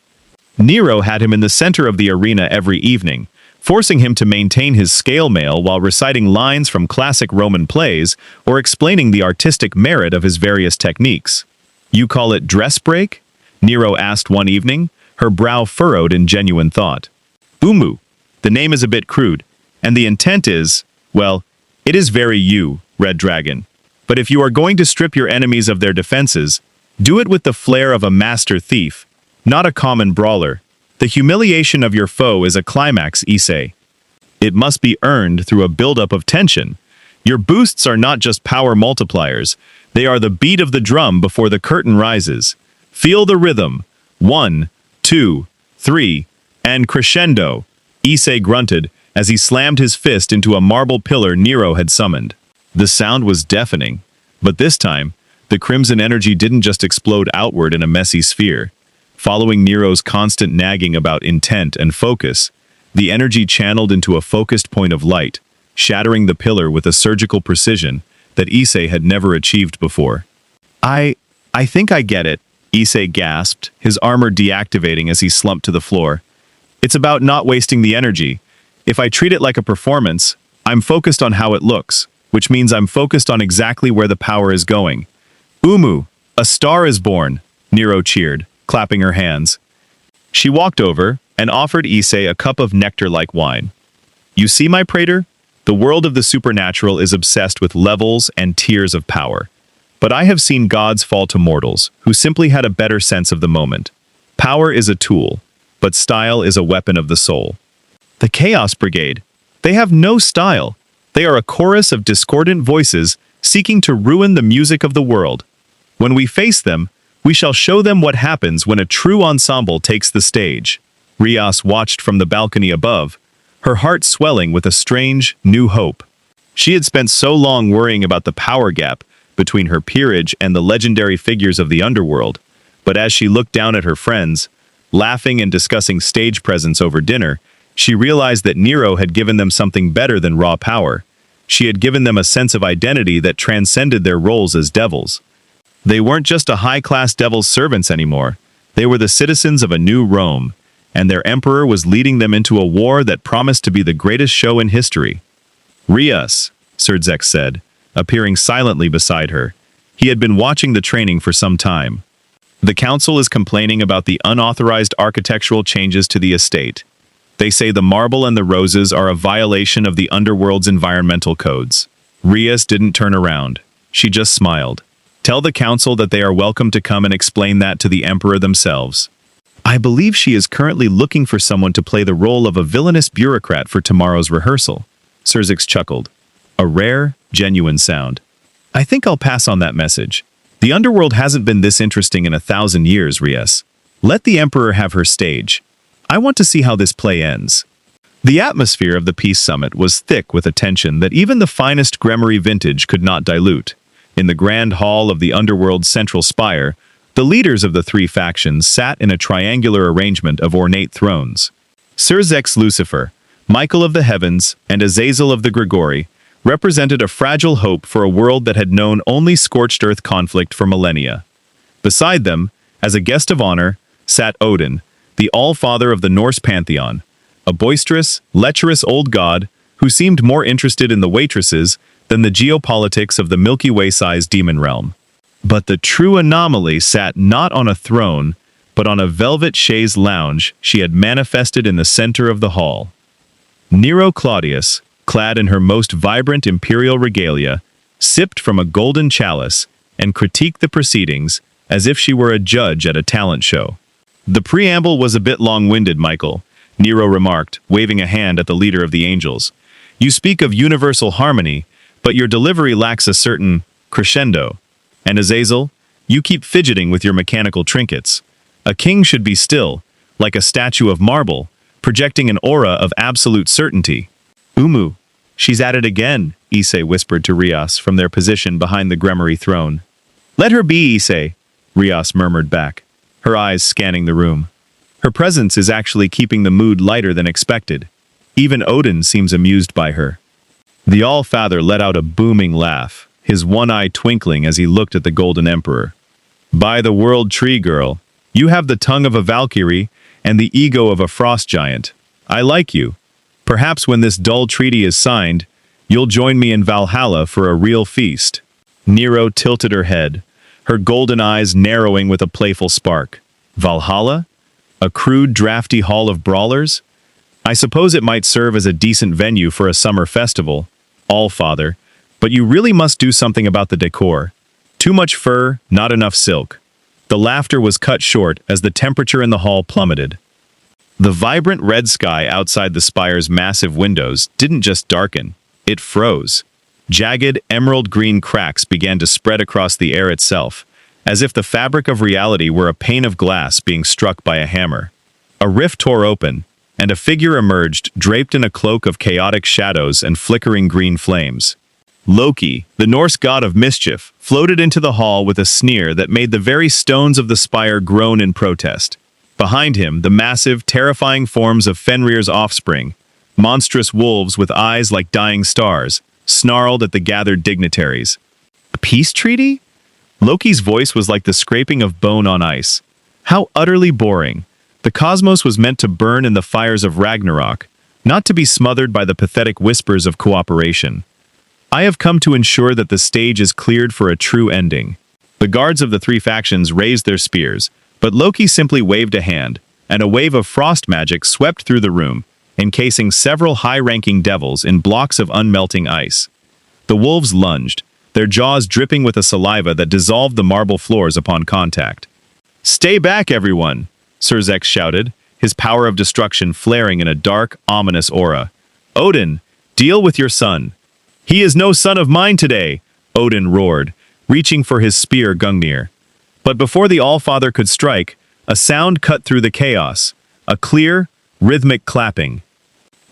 Nero had him in the center of the arena every evening, forcing him to maintain his scale mail while reciting lines from classic Roman plays or explaining the artistic merit of his various techniques. You call it dress break? Nero asked one evening, her brow furrowed in genuine thought. Umu. The name is a bit crude, and the intent is, well, it is very you, Red Dragon. But if you are going to strip your enemies of their defenses, do it with the flair of a master thief, not a common brawler. The humiliation of your foe is a climax, Issei. It must be earned through a buildup of tension. Your boosts are not just power multipliers, they are the beat of the drum before the curtain rises. Feel the rhythm. 1, 2, 3, and crescendo, Issei grunted as he slammed his fist into a marble pillar Nero had summoned. The sound was deafening, but this time, the crimson energy didn't just explode outward in a messy sphere. Following Nero's constant nagging about intent and focus, the energy channeled into a focused point of light, shattering the pillar with a surgical precision that Issei had never achieved before. I think I get it, Issei gasped, his armor deactivating as he slumped to the floor. It's about not wasting the energy. If I treat it like a performance, I'm focused on how it looks, which means I'm focused on exactly where the power is going. Umu, a star is born, Nero cheered, clapping her hands. She walked over and offered Issei a cup of nectar-like wine. You see, my praetor? The world of the supernatural is obsessed with levels and tiers of power. But I have seen gods fall to mortals who simply had a better sense of the moment. Power is a tool, but style is a weapon of the soul. The Chaos Brigade. They have no style. They are a chorus of discordant voices seeking to ruin the music of the world. When we face them, we shall show them what happens when a true ensemble takes the stage. Rias watched from the balcony above, her heart swelling with a strange, new hope. She had spent so long worrying about the power gap between her peerage and the legendary figures of the underworld, but as she looked down at her friends, laughing and discussing stage presence over dinner, she realized that Nero had given them something better than raw power. She had given them a sense of identity that transcended their roles as devils. They weren't just a high-class devil's servants anymore. They were the citizens of a new Rome, and their emperor was leading them into a war that promised to be the greatest show in history. Rias, Serzex said, appearing silently beside her. He had been watching the training for some time. The council is complaining about the unauthorized architectural changes to the estate. They say the marble and the roses are a violation of the underworld's environmental codes. Rias didn't turn around. She just smiled. Tell the council that they are welcome to come and explain that to the emperor themselves. I believe she is currently looking for someone to play the role of a villainous bureaucrat for tomorrow's rehearsal. Serzex chuckled. A rare, genuine sound. I think I'll pass on that message. The underworld hasn't been this interesting in 1,000 years, Rias. Let the emperor have her stage. I want to see how this play ends. The atmosphere of the Peace Summit was thick with a tension that even the finest Gremory vintage could not dilute. In the grand hall of the underworld's central spire, the leaders of the three factions sat in a triangular arrangement of ornate thrones. Serzex Lucifer, Michael of the Heavens, and Azazel of the Grigori represented a fragile hope for a world that had known only scorched earth conflict for millennia. Beside them, as a guest of honor, sat Odin, the all-father of the Norse pantheon, a boisterous, lecherous old god who seemed more interested in the waitresses than the geopolitics of the Milky Way-sized demon realm. But the true anomaly sat not on a throne, but on a velvet chaise lounge she had manifested in the center of the hall. Nero Claudius, clad in her most vibrant imperial regalia, sipped from a golden chalice and critiqued the proceedings as if she were a judge at a talent show. The preamble was a bit long-winded, Michael, Nero remarked, waving a hand at the leader of the angels. You speak of universal harmony, but your delivery lacks a certain crescendo. And Azazel, you keep fidgeting with your mechanical trinkets. A king should be still, like a statue of marble, projecting an aura of absolute certainty. She's at it again, Issei whispered to Rias from their position behind the Gremory throne. Let her be, Issei, Rias murmured back, her eyes scanning the room. Her presence is actually keeping the mood lighter than expected. Even Odin seems amused by her. The All-Father let out a booming laugh, his one eye twinkling as he looked at the Golden Emperor. By the world tree girl, you have the tongue of a Valkyrie and the ego of a frost giant. I like you. Perhaps when this dull treaty is signed, you'll join me in Valhalla for a real feast. Nero tilted her head, her golden eyes narrowing with a playful spark. Valhalla? A crude, drafty hall of brawlers? I suppose it might serve as a decent venue for a summer festival, All-Father, but you really must do something about the decor. Too much fur, not enough silk. The laughter was cut short as the temperature in the hall plummeted. The vibrant red sky outside the spire's massive windows didn't just darken, it froze. Jagged, emerald-green cracks began to spread across the air itself, as if the fabric of reality were a pane of glass being struck by a hammer. A rift tore open, and a figure emerged draped in a cloak of chaotic shadows and flickering green flames. Loki, the Norse god of mischief, floated into the hall with a sneer that made the very stones of the spire groan in protest. Behind him, the massive, terrifying forms of Fenrir's offspring, monstrous wolves with eyes like dying stars, snarled at the gathered dignitaries. A peace treaty? Loki's voice was like the scraping of bone on ice. How utterly boring. The cosmos was meant to burn in the fires of Ragnarok, not to be smothered by the pathetic whispers of cooperation. I have come to ensure that the stage is cleared for a true ending. The guards of the three factions raised their spears, but Loki simply waved a hand, and a wave of frost magic swept through the room, encasing several high-ranking devils in blocks of unmelting ice. The wolves lunged, their jaws dripping with a saliva that dissolved the marble floors upon contact. "Stay back, everyone!" Surzex shouted, his power of destruction flaring in a dark, ominous aura. "Odin, deal with your son." "He is no son of mine today," Odin roared, reaching for his spear Gungnir. But before the Allfather could strike, a sound cut through the chaos, a clear, rhythmic clapping.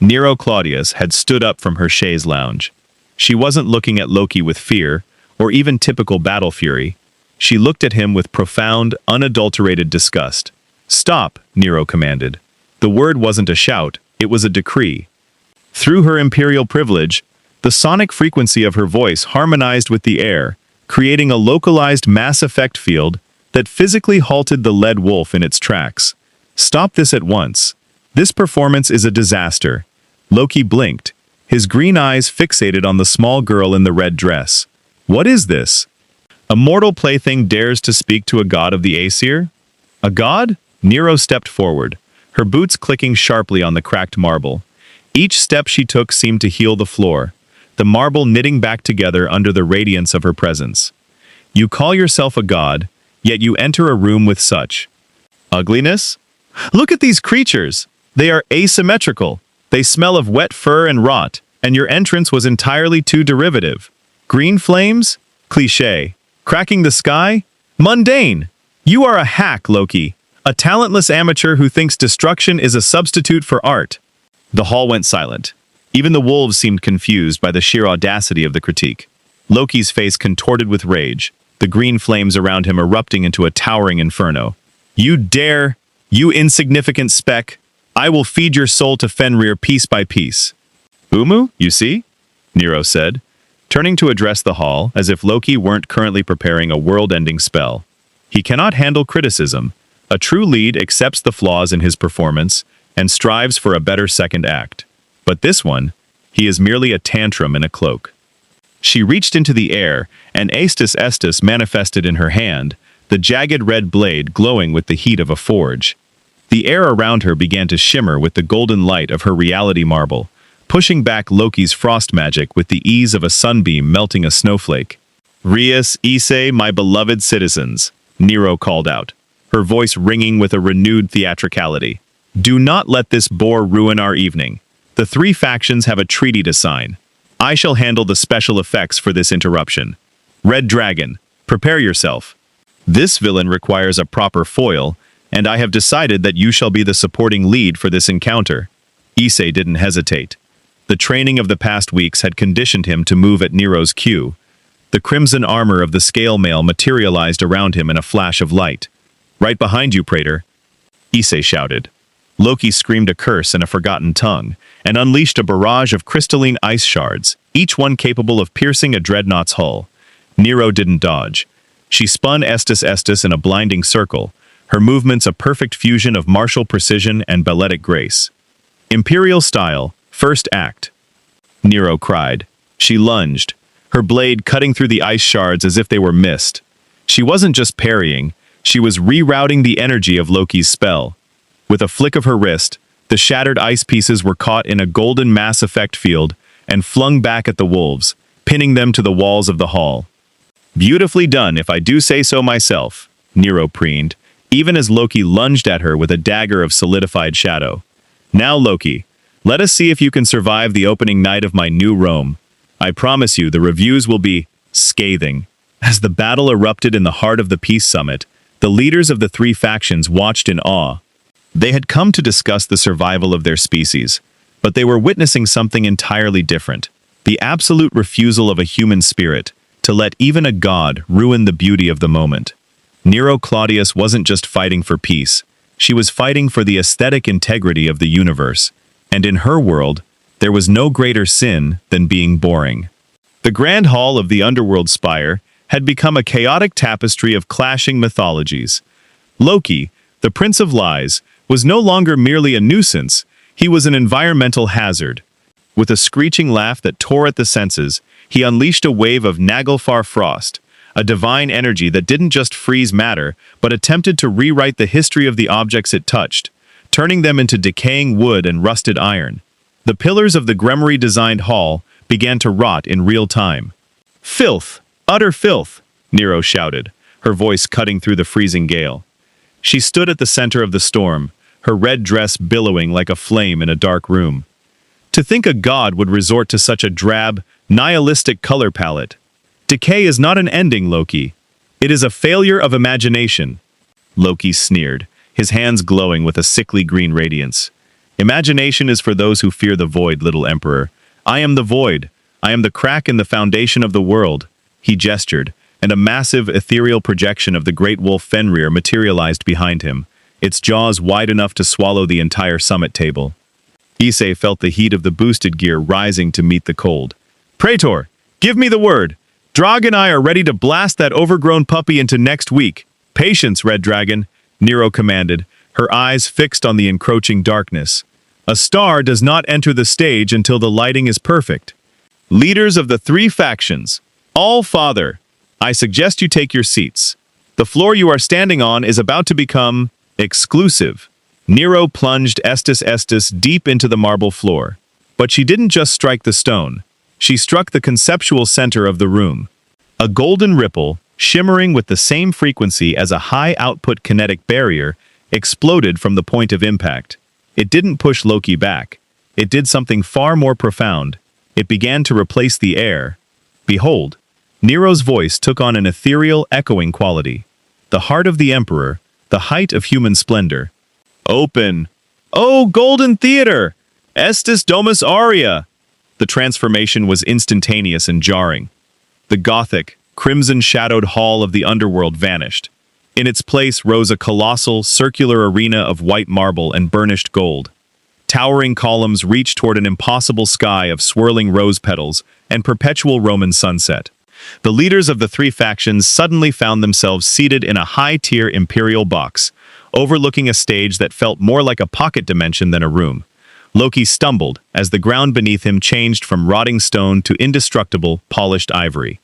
Nero Claudius had stood up from her chaise lounge. She wasn't looking at Loki with fear, or even typical battle fury. She looked at him with profound, unadulterated disgust. "Stop," Nero commanded. The word wasn't a shout, it was a decree. Through her imperial privilege, the sonic frequency of her voice harmonized with the air, creating a localized mass effect field that physically halted the lead wolf in its tracks. "Stop this at once. This performance is a disaster." Loki blinked, his green eyes fixated on the small girl in the red dress. "What is this? A mortal plaything dares to speak to a god of the Aesir?" "A god?" Nero stepped forward, her boots clicking sharply on the cracked marble. Each step she took seemed to heal the floor, the marble knitting back together under the radiance of her presence. "You call yourself a god, yet you enter a room with such ugliness? Look at these creatures! They are asymmetrical. They smell of wet fur and rot, and your entrance was entirely too derivative. Green flames? Cliché. Cracking the sky? Mundane. You are a hack, Loki. A talentless amateur who thinks destruction is a substitute for art." The hall went silent. Even the wolves seemed confused by the sheer audacity of the critique. Loki's face contorted with rage, the green flames around him erupting into a towering inferno. "You dare, you insignificant speck! I will feed your soul to Fenrir piece by piece." "Umu, you see?" Nero said, turning to address the hall as if Loki weren't currently preparing a world-ending spell. "He cannot handle criticism. A true lead accepts the flaws in his performance and strives for a better second act. But this one, he is merely a tantrum in a cloak." She reached into the air, and Astus Estus manifested in her hand, the jagged red blade glowing with the heat of a forge. The air around her began to shimmer with the golden light of her reality marble, pushing back Loki's frost magic with the ease of a sunbeam melting a snowflake. "Rias, Issei, my beloved citizens," Nero called out, her voice ringing with a renewed theatricality. "Do not let this bore ruin our evening. The three factions have a treaty to sign. I shall handle the special effects for this interruption. Red Dragon, prepare yourself. This villain requires a proper foil, and I have decided that you shall be the supporting lead for this encounter." Issei didn't hesitate. The training of the past weeks had conditioned him to move at Nero's cue. The crimson armor of the scale mail materialized around him in a flash of light. "Right behind you, Praetor," Issei shouted. Loki screamed a curse in a forgotten tongue, and unleashed a barrage of crystalline ice shards, each one capable of piercing a dreadnought's hull. Nero didn't dodge. She spun Estus Estus in a blinding circle, her movements a perfect fusion of martial precision and balletic grace. "Imperial style, first act," Nero cried. She lunged, her blade cutting through the ice shards as if they were mist. She wasn't just parrying, she was rerouting the energy of Loki's spell. With a flick of her wrist, the shattered ice pieces were caught in a golden mass effect field and flung back at the wolves, pinning them to the walls of the hall. "Beautifully done, if I do say so myself," Nero preened, even as Loki lunged at her with a dagger of solidified shadow. "Now, Loki, let us see if you can survive the opening night of my new Rome. I promise you the reviews will be scathing." As the battle erupted in the heart of the Peace Summit, the leaders of the three factions watched in awe. They had come to discuss the survival of their species, but they were witnessing something entirely different: the absolute refusal of a human spirit to let even a god ruin the beauty of the moment. Nero Claudius wasn't just fighting for peace, she was fighting for the aesthetic integrity of the universe, and in her world, there was no greater sin than being boring. The Grand Hall of the Underworld Spire had become a chaotic tapestry of clashing mythologies. Loki, the Prince of Lies, was no longer merely a nuisance, he was an environmental hazard. With a screeching laugh that tore at the senses, he unleashed a wave of Naglfar frost, a divine energy that didn't just freeze matter, but attempted to rewrite the history of the objects it touched, turning them into decaying wood and rusted iron. The pillars of the Gremory-designed hall began to rot in real time. "Filth! Utter filth!" Nero shouted, her voice cutting through the freezing gale. She stood at the center of the storm, her red dress billowing like a flame in a dark room. To think a god would resort to such a drab, nihilistic color palette. Decay is not an ending, Loki. It is a failure of imagination. Loki sneered, his hands glowing with a sickly green radiance. Imagination is for those who fear the void, little emperor. I am the void. I am the crack in the foundation of the world. He gestured, and a massive, ethereal projection of the great wolf Fenrir materialized behind him, its jaws wide enough to swallow the entire summit table. Issei felt the heat of the boosted gear rising to meet the cold. "Praetor, give me the word. Drog and I are ready to blast that overgrown puppy into next week. Patience, Red Dragon," Nero commanded, her eyes fixed on the encroaching darkness. "A star does not enter the stage until the lighting is perfect. Leaders of the three factions, All Father, I suggest you take your seats. The floor you are standing on is about to become exclusive." Nero plunged Estes deep into the marble floor. But she didn't just strike the stone. She struck the conceptual center of the room. A golden ripple, shimmering with the same frequency as a high-output kinetic barrier, exploded from the point of impact. It didn't push Loki back. It did something far more profound. It began to replace the air. Behold, Nero's voice took on an ethereal, echoing quality. The heart of the Emperor, the height of human splendor. "Open! O Golden Theater! Estis Domus Aurea!" The transformation was instantaneous and jarring. The gothic, crimson-shadowed hall of the underworld vanished. In its place rose a colossal, circular arena of white marble and burnished gold. Towering columns reached toward an impossible sky of swirling rose petals and perpetual Roman sunset. The leaders of the three factions suddenly found themselves seated in a high-tier imperial box, overlooking a stage that felt more like a pocket dimension than a room. Loki stumbled as the ground beneath him changed from rotting stone to indestructible, polished ivory.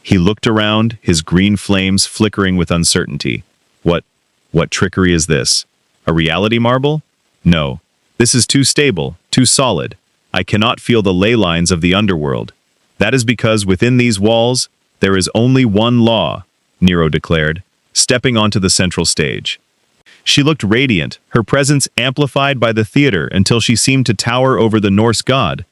He looked around, his green flames flickering with uncertainty. What trickery is this? A reality marble? No. This is too stable, too solid. I cannot feel the ley lines of the underworld. That is because within these walls, there is only one law, Nero declared, stepping onto the central stage. She looked radiant, her presence amplified by the theater until she seemed to tower over the Norse god.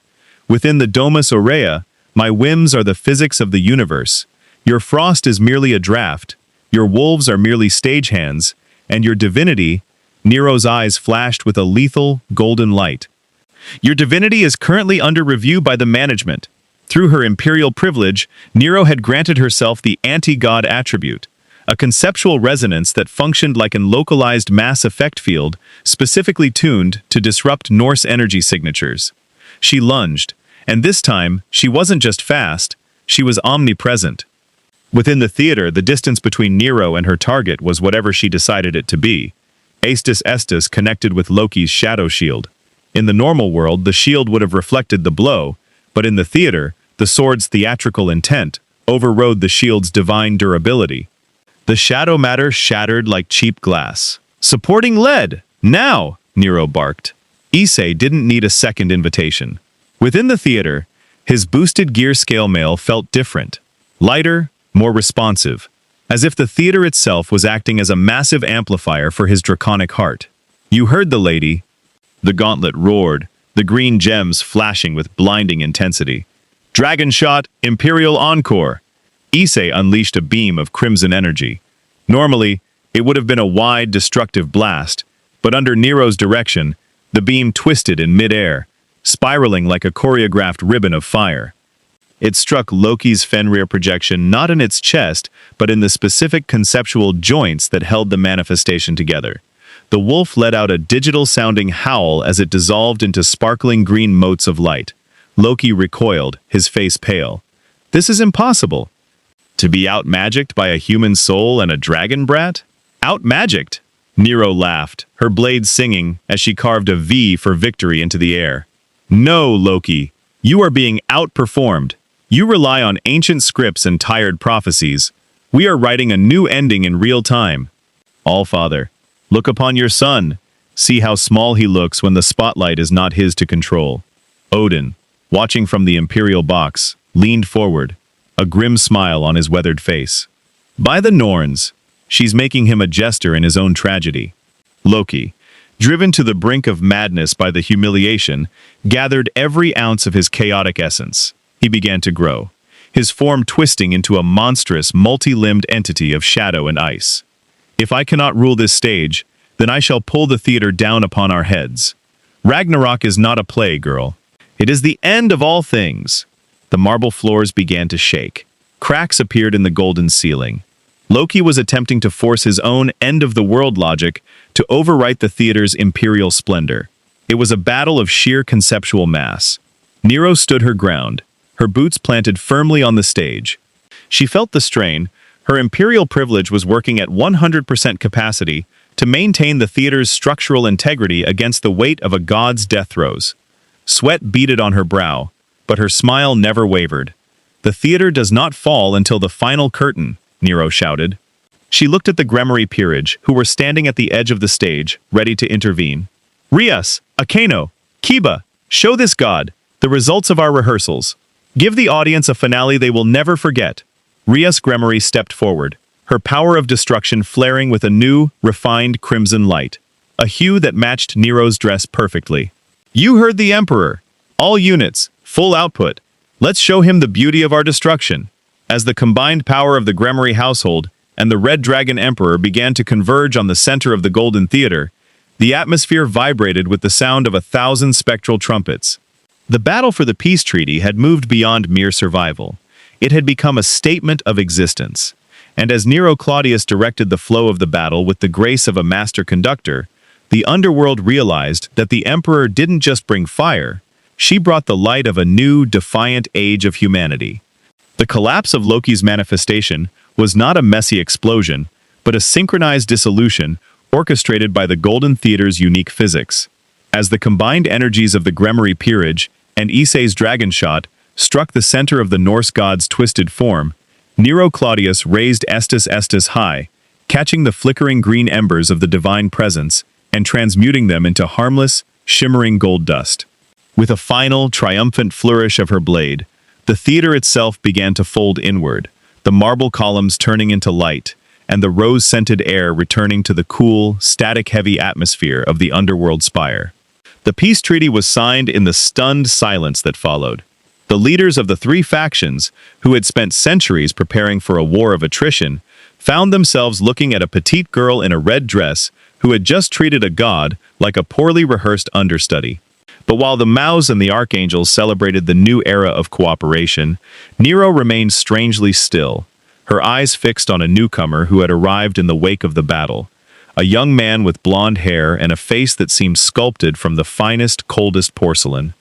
"Within the Domus Aurea, my whims are the physics of the universe. Your frost is merely a draft, your wolves are merely stagehands, and your divinity," Nero's eyes flashed with a lethal, golden light. "Your divinity is currently under review by the management." Through her imperial privilege, Nero had granted herself the anti-god attribute, a conceptual resonance that functioned like an localized mass effect field specifically tuned to disrupt Norse energy signatures. She lunged, and this time, she wasn't just fast, she was omnipresent. Within the theater, the distance between Nero and her target was whatever she decided it to be. Estes connected with Loki's shadow shield. In the normal world, the shield would have reflected the blow, but in the theater, the sword's theatrical intent overrode the shield's divine durability. The shadow matter shattered like cheap glass. "Supporting lead! Now!" Nero barked. Issei didn't need a second invitation. Within the theater, his boosted gear scale mail felt different. Lighter, more responsive. As if the theater itself was acting as a massive amplifier for his draconic heart. "You heard the lady." The gauntlet roared, the green gems flashing with blinding intensity. "Dragon shot, imperial encore!" Issei unleashed a beam of crimson energy. Normally, it would have been a wide, destructive blast, but under Nero's direction, the beam twisted in mid-air, spiraling like a choreographed ribbon of fire. It struck Loki's Fenrir projection not in its chest, but in the specific conceptual joints that held the manifestation together. The wolf let out a digital-sounding howl as it dissolved into sparkling green motes of light. Loki recoiled, his face pale. "This is impossible. To be out-magicked by a human soul and a dragon brat? Out-magicked?" Nero laughed, her blade singing as she carved a V for victory into the air. "No, Loki. You are being outperformed. You rely on ancient scripts and tired prophecies. We are writing a new ending in real time. Allfather, look upon your son. See how small he looks when the spotlight is not his to control. Odin, watching from the imperial box, leaned forward, a grim smile on his weathered face. By the Norns, she's making him a jester in his own tragedy. Loki, driven to the brink of madness by the humiliation, gathered every ounce of his chaotic essence. He began to grow, his form twisting into a monstrous, multi-limbed entity of shadow and ice. If I cannot rule this stage, then I shall pull the theater down upon our heads. Ragnarok is not a play, girl. It is the end of all things. The marble floors began to shake. Cracks appeared in the golden ceiling. Loki was attempting to force his own end-of-the-world logic to overwrite the theater's imperial splendor. It was a battle of sheer conceptual mass. Nero stood her ground, her boots planted firmly on the stage. She felt the strain. Her imperial privilege was working at 100% capacity to maintain the theater's structural integrity against the weight of a god's death throes. Sweat beaded on her brow, but her smile never wavered. The theater does not fall until the final curtain, Nero shouted. She looked at the Gremory peerage, who were standing at the edge of the stage, ready to intervene. Rias, Akeno, Kiba, show this god the results of our rehearsals. Give the audience a finale they will never forget. Rias Gremory stepped forward, her power of destruction flaring with a new, refined crimson light, a hue that matched Nero's dress perfectly. You heard the Emperor. All units, full output. Let's show him the beauty of our destruction. As the combined power of the Gremory household and the Red Dragon Emperor began to converge on the center of the Golden Theater, the atmosphere vibrated with the sound of 1,000 spectral trumpets. The battle for the peace treaty had moved beyond mere survival. It had become a statement of existence. And as Nero Claudius directed the flow of the battle with the grace of a master conductor, the underworld realized that the Emperor didn't just bring fire, she brought the light of a new, defiant age of humanity. The collapse of Loki's manifestation was not a messy explosion, but a synchronized dissolution orchestrated by the Golden Theater's unique physics. As the combined energies of the Gremory peerage and Issei's dragon shot struck the center of the Norse god's twisted form, Nero Claudius raised Estus Estus high, catching the flickering green embers of the divine presence and transmuting them into harmless, shimmering gold dust. With a final, triumphant flourish of her blade, the theater itself began to fold inward, the marble columns turning into light, and the rose-scented air returning to the cool, static-heavy atmosphere of the underworld spire. The peace treaty was signed in the stunned silence that followed. The leaders of the three factions, who had spent centuries preparing for a war of attrition, found themselves looking at a petite girl in a red dress who had just treated a god like a poorly rehearsed understudy. But while the Maus and the Archangels celebrated the new era of cooperation, Nero remained strangely still, her eyes fixed on a newcomer who had arrived in the wake of the battle, a young man with blonde hair and a face that seemed sculpted from the finest, coldest porcelain.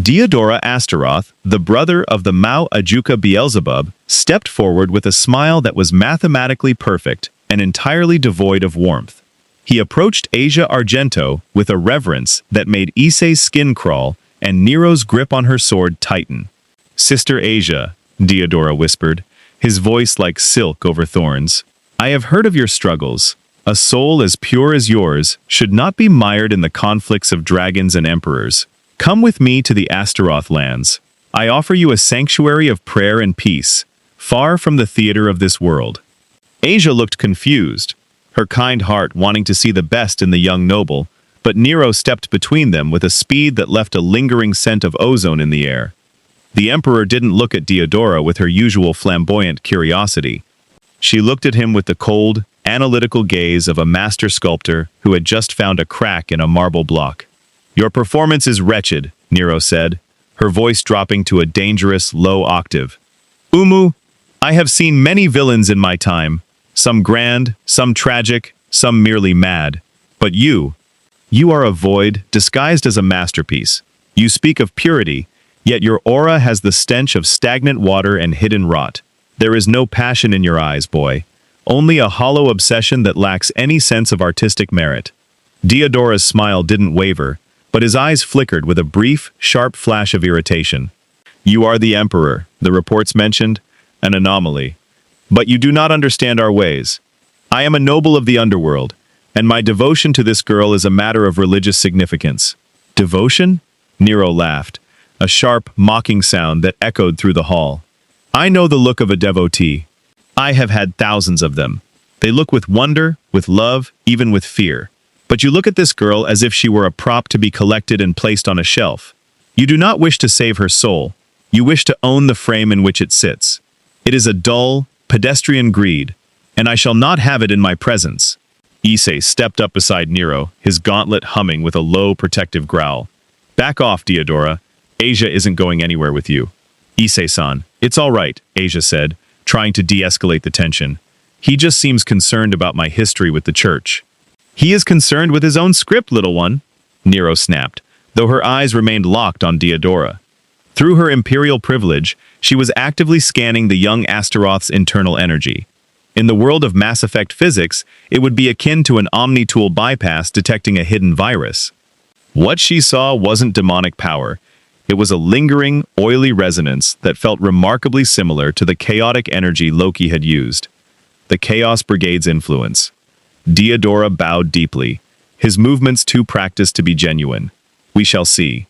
Diodora Astaroth, the brother of the Mau Ajuka Beelzebub, stepped forward with a smile that was mathematically perfect and entirely devoid of warmth. He approached Asia Argento with a reverence that made Issei's skin crawl and Nero's grip on her sword tighten. "Sister Asia," Diodora whispered, his voice like silk over thorns, "I have heard of your struggles. A soul as pure as yours should not be mired in the conflicts of dragons and emperors. Come with me to the Astaroth lands. I offer you a sanctuary of prayer and peace, far from the theater of this world." Asia looked confused, her kind heart wanting to see the best in the young noble, but Nero stepped between them with a speed that left a lingering scent of ozone in the air. The Emperor didn't look at Diodora with her usual flamboyant curiosity. She looked at him with the cold, analytical gaze of a master sculptor who had just found a crack in a marble block. "Your performance is wretched," Nero said, her voice dropping to a dangerous, low octave. "Umu, I have seen many villains in my time, some grand, some tragic, some merely mad. But you are a void disguised as a masterpiece. You speak of purity, yet your aura has the stench of stagnant water and hidden rot. There is no passion in your eyes, boy. Only a hollow obsession that lacks any sense of artistic merit." Diodora's smile didn't waver, but his eyes flickered with a brief, sharp flash of irritation. "You are the Emperor," the reports mentioned, "an anomaly. But you do not understand our ways. I am a noble of the underworld, And my devotion to this girl is a matter of religious significance. Devotion? Nero laughed, a sharp, mocking sound that echoed through the hall. I know the look of a devotee. I have had thousands of them. They look with wonder, with love, even with fear. But you look at this girl as if she were a prop to be collected and placed on a shelf. You do not wish to save her soul. You wish to own the frame in which it sits. It is a dull, pedestrian greed, and I shall not have it in my presence. Issei stepped up beside Nero, his gauntlet humming with a low, protective growl. Back off, Diodora. Asia isn't going anywhere with you. Issei-san, it's all right, Asia said, trying to de-escalate the tension. He just seems concerned about my history with the church. He is concerned with his own script, little one, Nero snapped, though her eyes remained locked on Diodora. Through her imperial privilege, she was actively scanning the young Astaroth's internal energy. In the world of Mass Effect physics, it would be akin to an Omni-tool bypass detecting a hidden virus. What she saw wasn't demonic power. It was a lingering, oily resonance that felt remarkably similar to the chaotic energy Loki had used. The Chaos Brigade's influence. Diodora bowed deeply, his movements too practiced to be genuine. We shall see.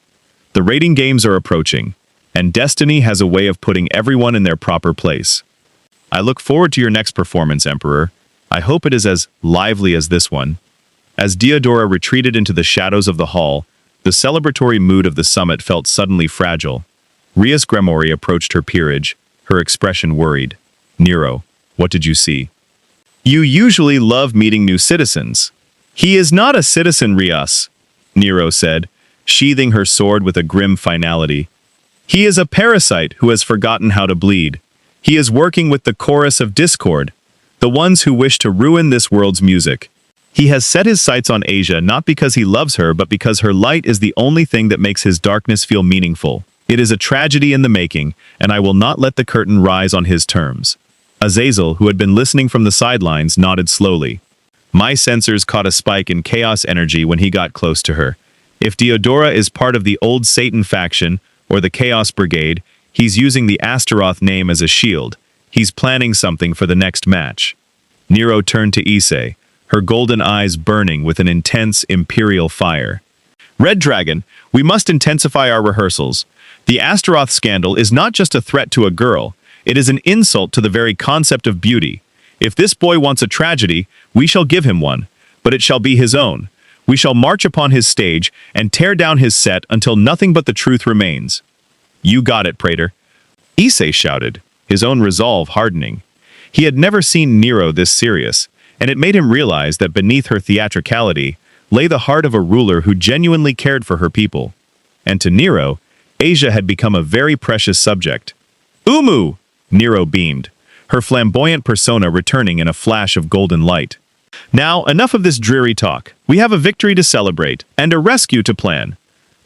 The rating games are approaching, and Destiny has a way of putting everyone in their proper place. I look forward to your next performance, Emperor. I hope it is as lively as this one. As Diodora retreated into the shadows of the hall, the celebratory mood of the summit felt suddenly fragile. Rias Gremory approached her peerage, her expression worried. Nero, what did you see? You usually love meeting new citizens. He is not a citizen, Rias, Nero said, sheathing her sword with a grim finality. He is a parasite who has forgotten how to bleed. He is working with the chorus of discord, the ones who wish to ruin this world's music. He has set his sights on Asia not because he loves her, but because her light is the only thing that makes his darkness feel meaningful. It is a tragedy in the making, and I will not let the curtain rise on his terms. Azazel, who had been listening from the sidelines, nodded slowly. My sensors caught a spike in chaos energy when he got close to her. If Diodora is part of the old Satan faction, or the Chaos Brigade, he's using the Astaroth name as a shield. He's planning something for the next match. Nero turned to Issei, her golden eyes burning with an intense imperial fire. Red Dragon, we must intensify our rehearsals. The Astaroth scandal is not just a threat to a girl, it is an insult to the very concept of beauty. If this boy wants a tragedy, we shall give him one, but it shall be his own. We shall march upon his stage and tear down his set until nothing but the truth remains. You got it, Praetor. Issei shouted, his own resolve hardening. He had never seen Nero this serious, and it made him realize that beneath her theatricality lay the heart of a ruler who genuinely cared for her people. And to Nero, Asia had become a very precious subject. Umu! Nero beamed, her flamboyant persona returning in a flash of golden light. Now, enough of this dreary talk. We have a victory to celebrate, and a rescue to plan.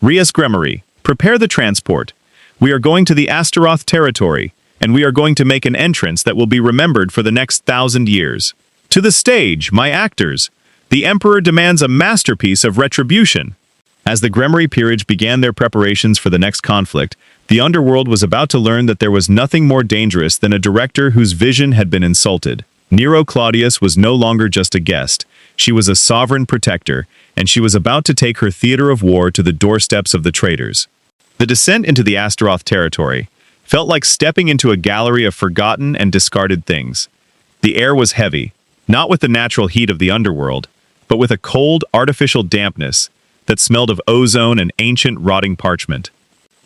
Rias Gremory, prepare the transport. We are going to the Astaroth territory, and we are going to make an entrance that will be remembered for the next 1,000 years. To the stage, my actors. The Emperor demands a masterpiece of retribution. As the Gremory peerage began their preparations for the next conflict, the underworld was about to learn that there was nothing more dangerous than a director whose vision had been insulted. Nero Claudius was no longer just a guest. She was a sovereign protector, and she was about to take her theater of war to the doorsteps of the traitors. The descent into the Astaroth territory felt like stepping into a gallery of forgotten and discarded things. The air was heavy, not with the natural heat of the underworld, but with a cold, artificial dampness that smelled of ozone and ancient, rotting parchment.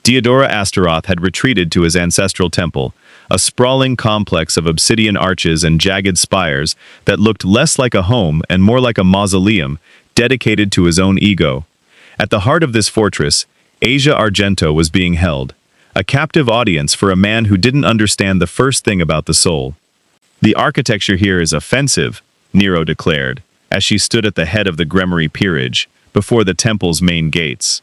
Diodora Astaroth had retreated to his ancestral temple, a sprawling complex of obsidian arches and jagged spires that looked less like a home and more like a mausoleum dedicated to his own ego. At the heart of this fortress, Asia Argento was being held, a captive audience for a man who didn't understand the first thing about the soul. The architecture here is offensive, Nero declared, as she stood at the head of the Gremory peerage, before the temple's main gates.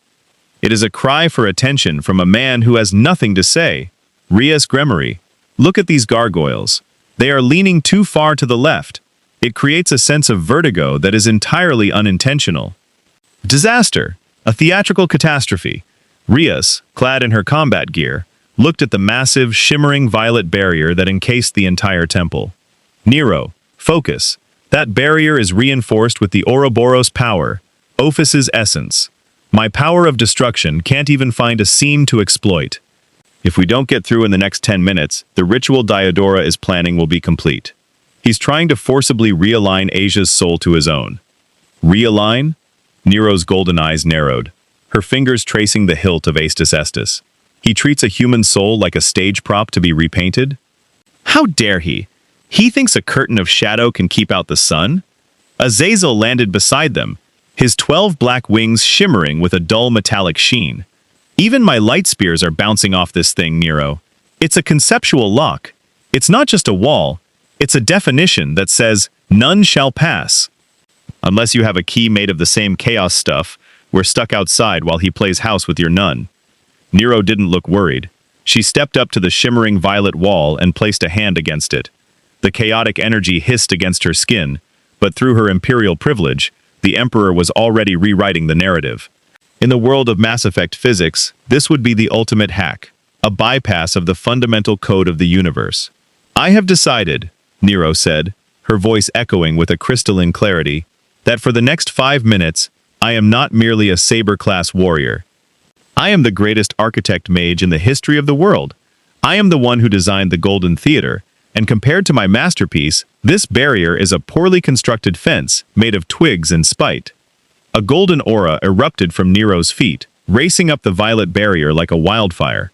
It is a cry for attention from a man who has nothing to say. Rias Gremory, look at these gargoyles. They are leaning too far to the left. It creates a sense of vertigo that is entirely unintentional. Disaster, a theatrical catastrophe. Rias, clad in her combat gear, looked at the massive, shimmering violet barrier that encased the entire temple. Nero, focus. That barrier is reinforced with the Ouroboros power, Ophus's essence. My power of destruction can't even find a seam to exploit. If we don't get through in the next 10 minutes, the ritual Diodora is planning will be complete. He's trying to forcibly realign Asia's soul to his own. Realign? Nero's golden eyes narrowed, her fingers tracing the hilt of Astus Estus. He treats a human soul like a stage prop to be repainted? How dare he? He thinks a curtain of shadow can keep out the sun? Azazel landed beside them, his 12 black wings shimmering with a dull metallic sheen. Even my light spears are bouncing off this thing, Nero. It's a conceptual lock. It's not just a wall. It's a definition that says, none shall pass. Unless you have a key made of the same chaos stuff, we're stuck outside while he plays house with your nun. Nero didn't look worried. She stepped up to the shimmering violet wall and placed a hand against it. The chaotic energy hissed against her skin, but through her imperial privilege, the Emperor was already rewriting the narrative. In the world of Mass Effect physics, this would be the ultimate hack, a bypass of the fundamental code of the universe. I have decided, Nero said, her voice echoing with a crystalline clarity, that for the next 5 minutes, I am not merely a saber-class warrior. I am the greatest architect mage in the history of the world. I am the one who designed the Golden Theater, and compared to my masterpiece, this barrier is a poorly constructed fence made of twigs and spite. A golden aura erupted from Nero's feet, racing up the violet barrier like a wildfire.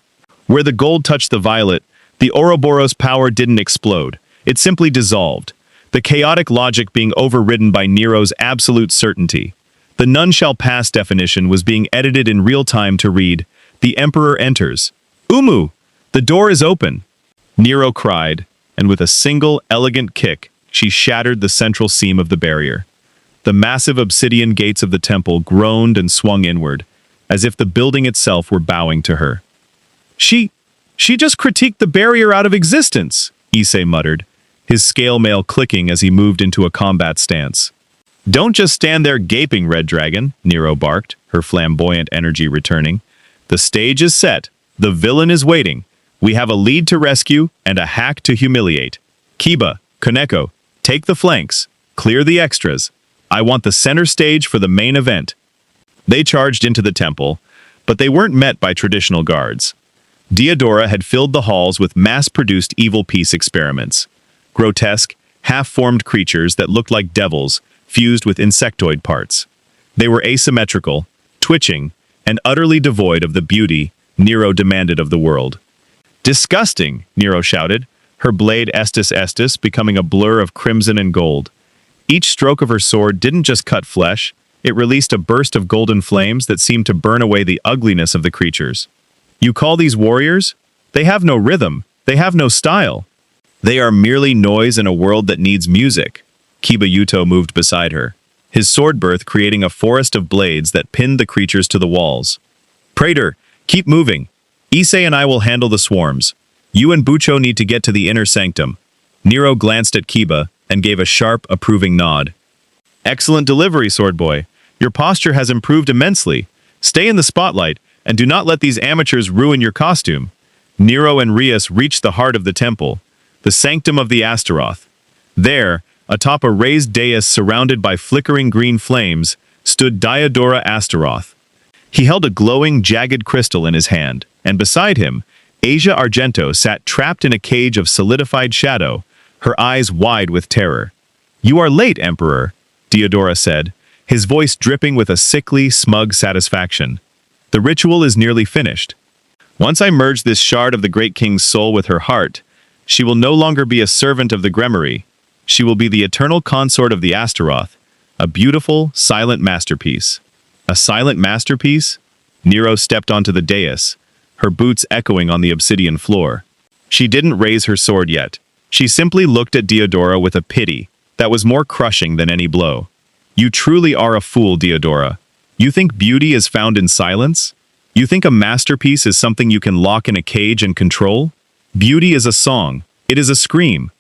Where the gold touched the violet, the Ouroboros power didn't explode. It simply dissolved, the chaotic logic being overridden by Nero's absolute certainty. The none shall pass definition was being edited in real time to read, "The Emperor enters. Umu! The door is open!" Nero cried, and with a single, elegant kick, she shattered the central seam of the barrier. The massive obsidian gates of the temple groaned and swung inward, as if the building itself were bowing to her. She just critiqued the barrier out of existence, Issei muttered, his scale mail clicking as he moved into a combat stance. Don't just stand there gaping, Red Dragon, Nero barked, her flamboyant energy returning. The stage is set. The villain is waiting. We have a lead to rescue and a hack to humiliate. Kiba, Koneko, take the flanks. Clear the extras. I want the center stage for the main event. They charged into the temple, but they weren't met by traditional guards. Diodora had filled the halls with mass-produced evil peace experiments. Grotesque, half-formed creatures that looked like devils, fused with insectoid parts. They were asymmetrical, twitching, and utterly devoid of the beauty Nero demanded of the world. Disgusting, Nero shouted, her blade Estus Estus becoming a blur of crimson and gold. Each stroke of her sword didn't just cut flesh, it released a burst of golden flames that seemed to burn away the ugliness of the creatures. You call these warriors? They have no rhythm, they have no style. They are merely noise in a world that needs music. Kiba Yuto moved beside her, his sword birth creating a forest of blades that pinned the creatures to the walls. Praetor, keep moving. Issei and I will handle the swarms. You and Bucho need to get to the inner sanctum. Nero glanced at Kiba and gave a sharp, approving nod. Excellent delivery, Sword Boy. Your posture has improved immensely. Stay in the spotlight, and do not let these amateurs ruin your costume. Nero and Rias reached the heart of the temple, the sanctum of the Astaroth. There, atop a raised dais surrounded by flickering green flames, stood Diodora Astaroth. He held a glowing, jagged crystal in his hand, and beside him, Asia Argento sat trapped in a cage of solidified shadow, her eyes wide with terror. You are late, Emperor, Diodora said, his voice dripping with a sickly, smug satisfaction. The ritual is nearly finished. Once I merge this shard of the great king's soul with her heart, she will no longer be a servant of the Gremory. She will be the eternal consort of the Astaroth, a beautiful, silent masterpiece. A silent masterpiece? Nero stepped onto the dais, her boots echoing on the obsidian floor. She didn't raise her sword yet. She simply looked at Diodora with a pity that was more crushing than any blow. You truly are a fool, Diodora. You think beauty is found in silence? You think a masterpiece is something you can lock in a cage and control? Beauty is a song. It is a scream.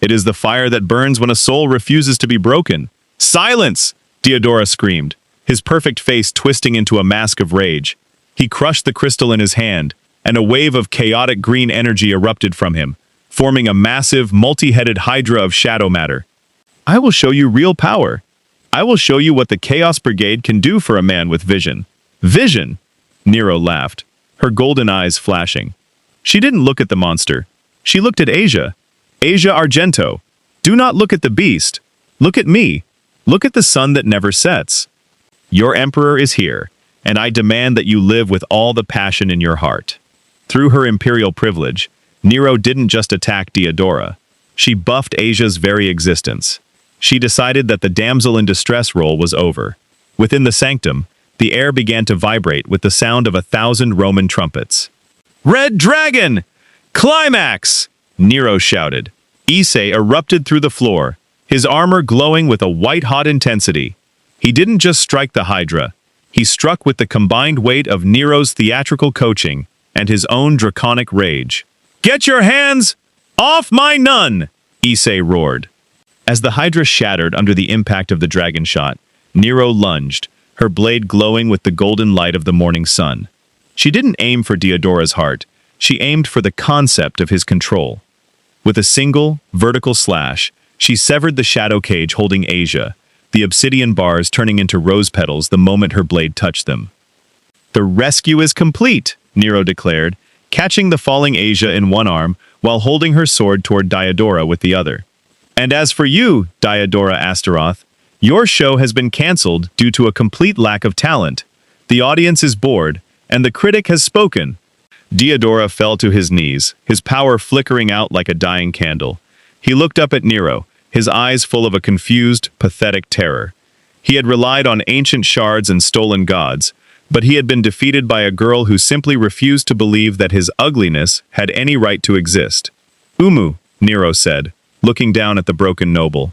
It is the fire that burns when a soul refuses to be broken. Silence! Diodora screamed, his perfect face twisting into a mask of rage. He crushed the crystal in his hand, and a wave of chaotic green energy erupted from him, forming a massive, multi-headed hydra of shadow matter. I will show you real power. I will show you what the Chaos Brigade can do for a man with vision. Vision! Nero laughed, her golden eyes flashing. She didn't look at the monster. She looked at Asia. Asia Argento. Do not look at the beast. Look at me. Look at the sun that never sets. Your emperor is here, and I demand that you live with all the passion in your heart. Through her imperial privilege, Nero didn't just attack Diodora. She buffed Asia's very existence. She decided that the damsel in distress role was over. Within the sanctum, the air began to vibrate with the sound of 1,000 Roman trumpets. Red Dragon! Climax! Nero shouted. Issei erupted through the floor, his armor glowing with a white-hot intensity. He didn't just strike the Hydra. He struck with the combined weight of Nero's theatrical coaching and his own draconic rage. Get your hands off my nun! Issei roared. As the Hydra shattered under the impact of the dragon shot, Nero lunged, her blade glowing with the golden light of the morning sun. She didn't aim for Diodora's heart. She aimed for the concept of his control. With a single, vertical slash, she severed the shadow cage holding Asia, the obsidian bars turning into rose petals the moment her blade touched them. The rescue is complete, Nero declared, catching the falling Asia in one arm while holding her sword toward Diodora with the other. And as for you, Diodora Astaroth, your show has been cancelled due to a complete lack of talent. The audience is bored, and the critic has spoken. Diodora fell to his knees, his power flickering out like a dying candle. He looked up at Nero, his eyes full of a confused, pathetic terror. He had relied on ancient shards and stolen gods, but he had been defeated by a girl who simply refused to believe that his ugliness had any right to exist. Umu, Nero said, looking down at the broken noble.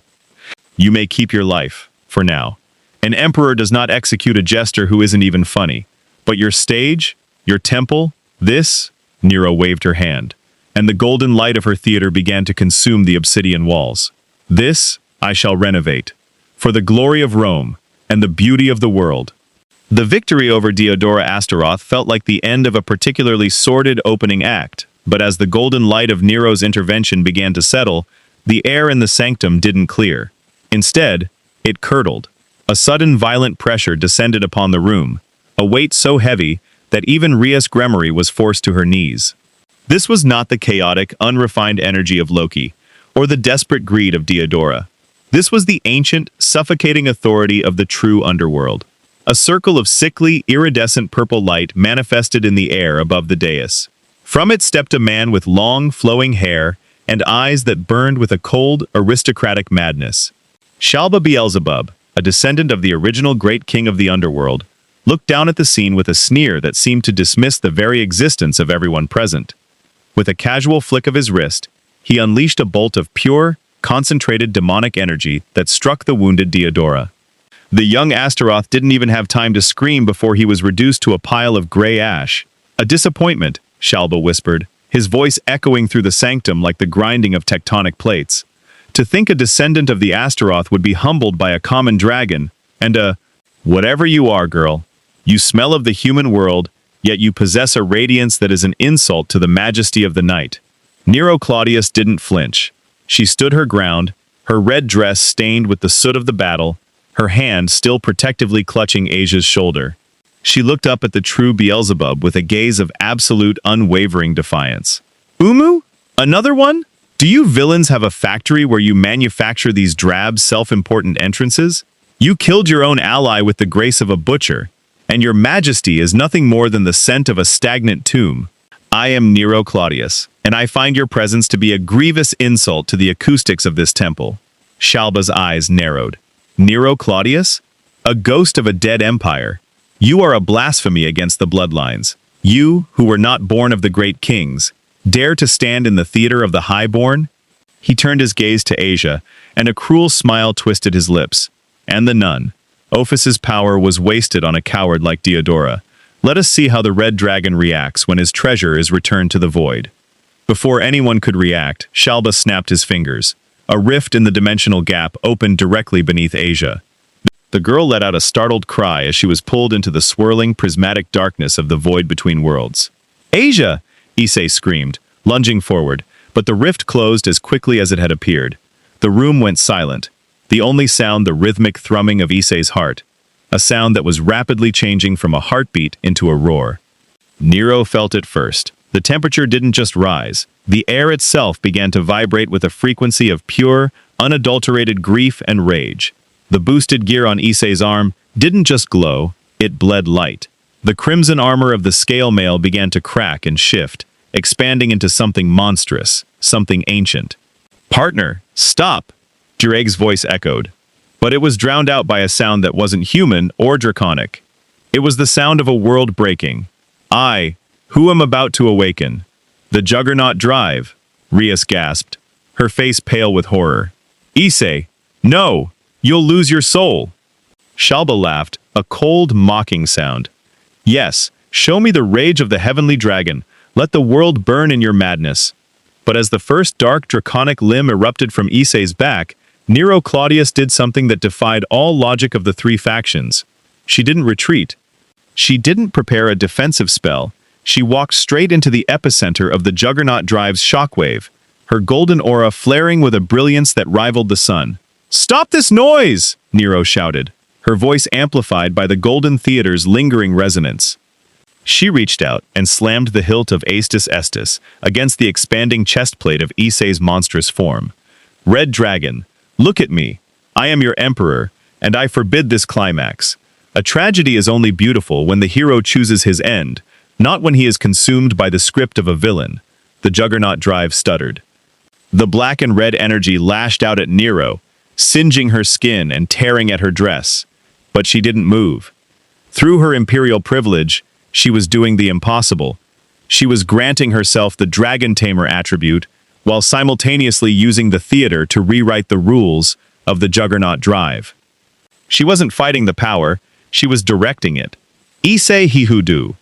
You may keep your life, for now. An emperor does not execute a jester who isn't even funny. But your stage, your temple, this, Nero waved her hand, and the golden light of her theater began to consume the obsidian walls. This I shall renovate, for the glory of Rome and the beauty of the world. The victory over Diodora Astaroth felt like the end of a particularly sordid opening act, but as the golden light of Nero's intervention began to settle, the air in the sanctum didn't clear. Instead, it curdled. A sudden violent pressure descended upon the room, a weight so heavy that even Rias Gremory was forced to her knees. This was not the chaotic, unrefined energy of Loki, or the desperate greed of Diodora. This was the ancient, suffocating authority of the true underworld. A circle of sickly, iridescent purple light manifested in the air above the dais. From it stepped a man with long, flowing hair and eyes that burned with a cold, aristocratic madness. Shalba Beelzebub, a descendant of the original great king of the underworld, looked down at the scene with a sneer that seemed to dismiss the very existence of everyone present. With a casual flick of his wrist, he unleashed a bolt of pure, concentrated demonic energy that struck the wounded Diodora. The young Astaroth didn't even have time to scream before he was reduced to a pile of gray ash. A disappointment, Shalba whispered, his voice echoing through the sanctum like the grinding of tectonic plates. To think a descendant of the Astaroth would be humbled by a common dragon, and whatever you are, girl, you smell of the human world, yet you possess a radiance that is an insult to the majesty of the night. Nero Claudius didn't flinch. She stood her ground, her red dress stained with the soot of the battle, her hand still protectively clutching Asia's shoulder. She looked up at the true Beelzebub with a gaze of absolute, unwavering defiance. Umu? Another one? Do you villains have a factory where you manufacture these drab, self-important entrances? You killed your own ally with the grace of a butcher, and your majesty is nothing more than the scent of a stagnant tomb. I am Nero Claudius, and I find your presence to be a grievous insult to the acoustics of this temple. Shalba's eyes narrowed. Nero Claudius? A ghost of a dead empire. You are a blasphemy against the bloodlines. You, who were not born of the great kings, dare to stand in the theater of the highborn? He turned his gaze to Asia, and a cruel smile twisted his lips. And the nun. Ophus's power was wasted on a coward like Diodora. Let us see how the red dragon reacts when his treasure is returned to the void. Before anyone could react, Shalba snapped his fingers. A rift in the dimensional gap opened directly beneath Asia. The girl let out a startled cry as she was pulled into the swirling, prismatic darkness of the void between worlds. Asia! Issei screamed, lunging forward, but the rift closed as quickly as it had appeared. The room went silent. the only sound the rhythmic thrumming of Issei's heart, a sound that was rapidly changing from a heartbeat into a roar. Nero felt it first. The temperature didn't just rise. The air itself began to vibrate with a frequency of pure, unadulterated grief and rage. The boosted gear on Issei's arm didn't just glow, it bled light. The crimson armor of the scale mail began to crack and shift, expanding into something monstrous, something ancient. "Partner, stop!" Jireg's voice echoed. But it was drowned out by a sound that wasn't human or draconic. It was the sound of a world breaking. "I, who am about to awaken. The Juggernaut drive," Rias gasped, her face pale with horror. "Issei, no! You'll lose your soul!" Shalba laughed, a cold, mocking sound. "Yes, show me the rage of the heavenly dragon. Let the world burn in your madness." But as the first dark, draconic limb erupted from Issei's back, Nero Claudius did something that defied all logic of the three factions. She didn't retreat. She didn't prepare a defensive spell. She walked straight into the epicenter of the Juggernaut drive's shockwave, her golden aura flaring with a brilliance that rivaled the sun. "Stop this noise!" Nero shouted, her voice amplified by the Golden Theater's lingering resonance. She reached out and slammed the hilt of Astis Estis against the expanding chestplate of Issei's monstrous form. "Red Dragon, look at me. I am your emperor, and I forbid this climax. A tragedy is only beautiful when the hero chooses his end, not when he is consumed by the script of a villain." The Juggernaut drive stuttered. The black and red energy lashed out at Nero, singeing her skin and tearing at her dress. But she didn't move. Through her imperial privilege, she was doing the impossible. She was granting herself the Dragon Tamer attribute, while simultaneously using the theater to rewrite the rules of the Juggernaut drive. She wasn't fighting the power, she was directing it. "Issei Hihudu."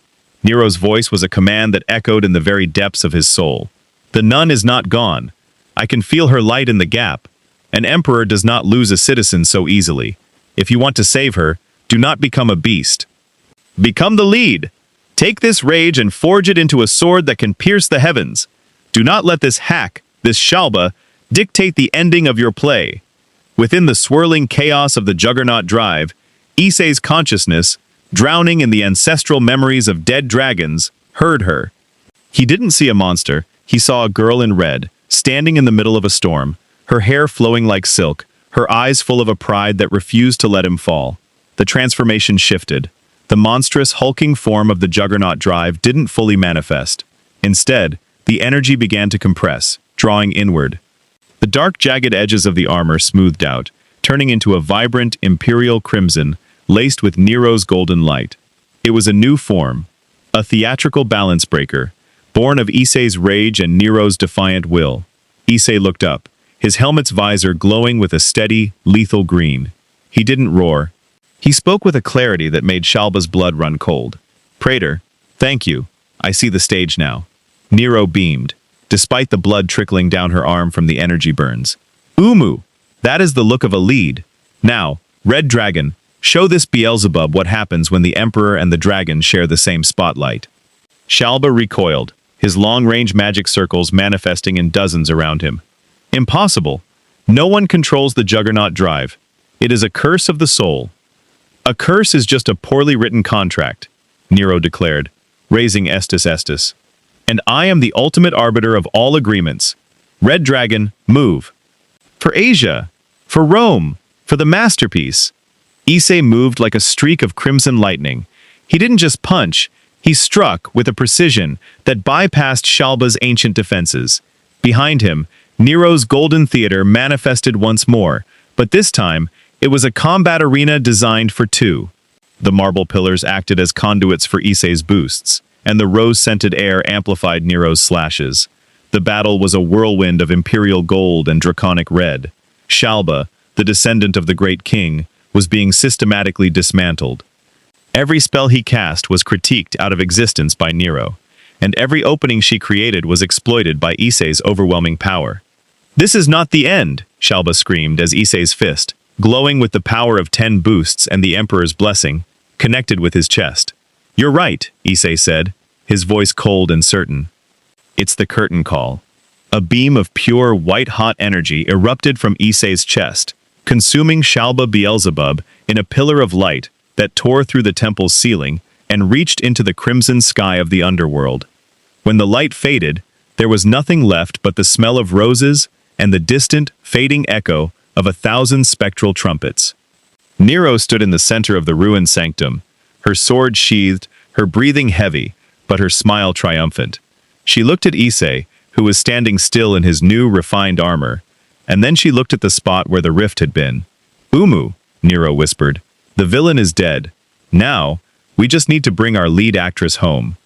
Nero's voice was a command that echoed in the very depths of his soul. "The nun is not gone. I can feel her light in the gap. An emperor does not lose a citizen so easily. If you want to save her, do not become a beast. Become the lead. Take this rage and forge it into a sword that can pierce the heavens. Do not let this hack, this Shalba, dictate the ending of your play." Within the swirling chaos of the Juggernaut drive, Issei's consciousness, drowning in the ancestral memories of dead dragons, heard her. He didn't see a monster, he saw a girl in red, standing in the middle of a storm, her hair flowing like silk, her eyes full of a pride that refused to let him fall. The transformation shifted. The monstrous, hulking form of the Juggernaut drive didn't fully manifest. Instead, the energy began to compress, drawing inward. The dark, jagged edges of the armor smoothed out, turning into a vibrant, imperial crimson, laced with Nero's golden light. It was a new form, a theatrical balance breaker, born of Issei's rage and Nero's defiant will. Issei looked up, his helmet's visor glowing with a steady, lethal green. He didn't roar. He spoke with a clarity that made Shalba's blood run cold. "Praetor, thank you. I see the stage now." Nero beamed, despite the blood trickling down her arm from the energy burns. "Umu, that is the look of a lead. Now, Red Dragon, show this Beelzebub what happens when the Emperor and the Dragon share the same spotlight." Shalba recoiled, his long-range magic circles manifesting in dozens around him. "Impossible. No one controls the Juggernaut drive. It is a curse of the soul." "A curse is just a poorly written contract," Nero declared, raising Estis Estis. "And I am the ultimate arbiter of all agreements. Red Dragon, move. For Asia, for Rome, for the masterpiece." Issei moved like a streak of crimson lightning. He didn't just punch, he struck with a precision that bypassed Shalba's ancient defenses. Behind him, Nero's golden theater manifested once more, but this time, it was a combat arena designed for two. The marble pillars acted as conduits for Issei's boosts, and the rose-scented air amplified Nero's slashes. The battle was a whirlwind of imperial gold and draconic red. Shalba, the descendant of the great king, was being systematically dismantled. Every spell he cast was critiqued out of existence by Nero, and every opening she created was exploited by Issei's overwhelming power. "This is not the end," Shalba screamed as Issei's fist, glowing with the power of 10 boosts and the Emperor's blessing, connected with his chest. "You're right," Issei said, his voice cold and certain. "It's the curtain call." A beam of pure, white-hot energy erupted from Issei's chest, consuming Shalba Beelzebub in a pillar of light that tore through the temple's ceiling and reached into the crimson sky of the underworld. When the light faded, there was nothing left but the smell of roses and the distant, fading echo of 1,000 spectral trumpets. Nero stood in the center of the ruined sanctum, her sword sheathed, her breathing heavy, but her smile triumphant. She looked at Issei, who was standing still in his new, refined armor, and then she looked at the spot where the rift had been. "Umu," Nero whispered, "the villain is dead. Now, we just need to bring our lead actress home."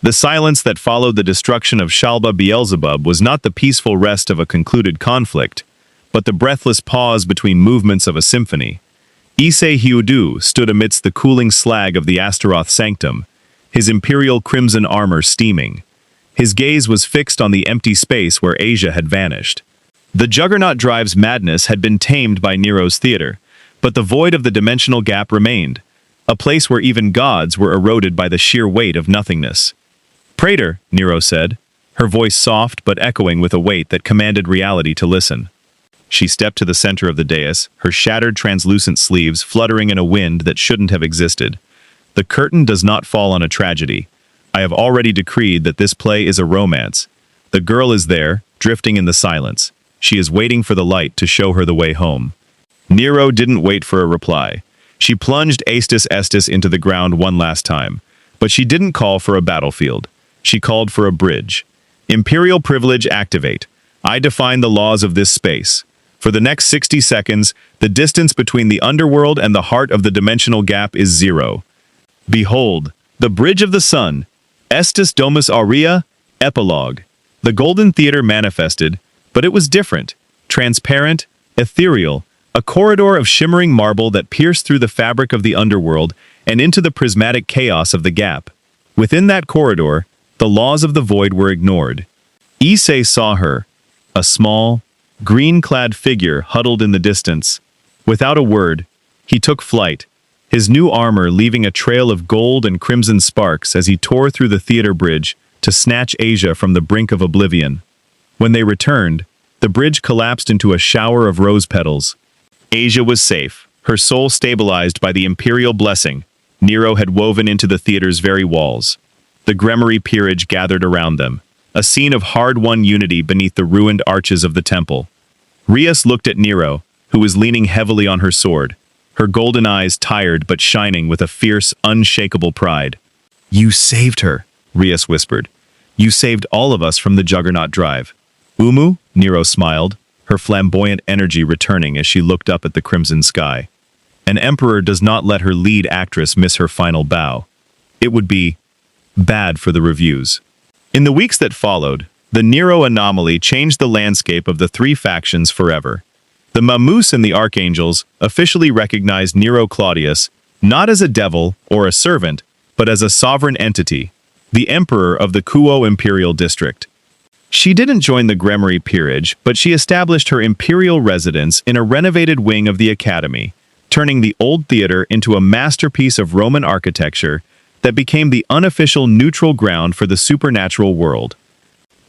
The silence that followed the destruction of Shalba Beelzebub was not the peaceful rest of a concluded conflict, but the breathless pause between movements of a symphony. Issei Hyudu stood amidst the cooling slag of the Astaroth sanctum, his imperial crimson armor steaming. His gaze was fixed on the empty space where Asia had vanished. The Juggernaut Drive's madness had been tamed by Nero's theater, but the void of the dimensional gap remained, a place where even gods were eroded by the sheer weight of nothingness. "Praetor," Nero said, her voice soft but echoing with a weight that commanded reality to listen. She stepped to the center of the dais, her shattered translucent sleeves fluttering in a wind that shouldn't have existed. "The curtain does not fall on a tragedy. I have already decreed that this play is a romance. The girl is there, drifting in the silence. She is waiting for the light to show her the way home." Nero didn't wait for a reply. She plunged Astis Estis into the ground one last time, but she didn't call for a battlefield. She called for a bridge. "Imperial privilege activate. I define the laws of this space. For the next 60 seconds, the distance between the underworld and the heart of the dimensional gap is 0. Behold, the bridge of the sun. Estis Domus Aurea, Epilogue." The Golden Theater manifested, but it was different. Transparent, ethereal, a corridor of shimmering marble that pierced through the fabric of the underworld and into the prismatic chaos of the gap. Within that corridor, the laws of the void were ignored. Issei saw her, a small, green-clad figure huddled in the distance. Without a word, he took flight, his new armor leaving a trail of gold and crimson sparks as he tore through the theater bridge to snatch Asia from the brink of oblivion. When they returned, the bridge collapsed into a shower of rose petals. Asia was safe, her soul stabilized by the imperial blessing Nero had woven into the theater's very walls. The Gremory peerage gathered around them, a scene of hard-won unity beneath the ruined arches of the temple. Rias looked at Nero, who was leaning heavily on her sword, her golden eyes tired but shining with a fierce, unshakable pride. "You saved her," Rias whispered. "You saved all of us from the Juggernaut Drive." "Umu?" Nero smiled, her flamboyant energy returning as she looked up at the crimson sky. An emperor does not let her lead actress miss her final bow. It would be bad for the reviews. In the weeks that followed, the Nero anomaly changed the landscape of the three factions forever. The Mammoose and the Archangels officially recognized Nero Claudius not as a devil or a servant, but as a sovereign entity, the emperor of the Kuoh imperial district. She didn't join the Gremory peerage, but she established her imperial residence in a renovated wing of the academy, turning the old theater into a masterpiece of Roman architecture that became the unofficial neutral ground for the supernatural world.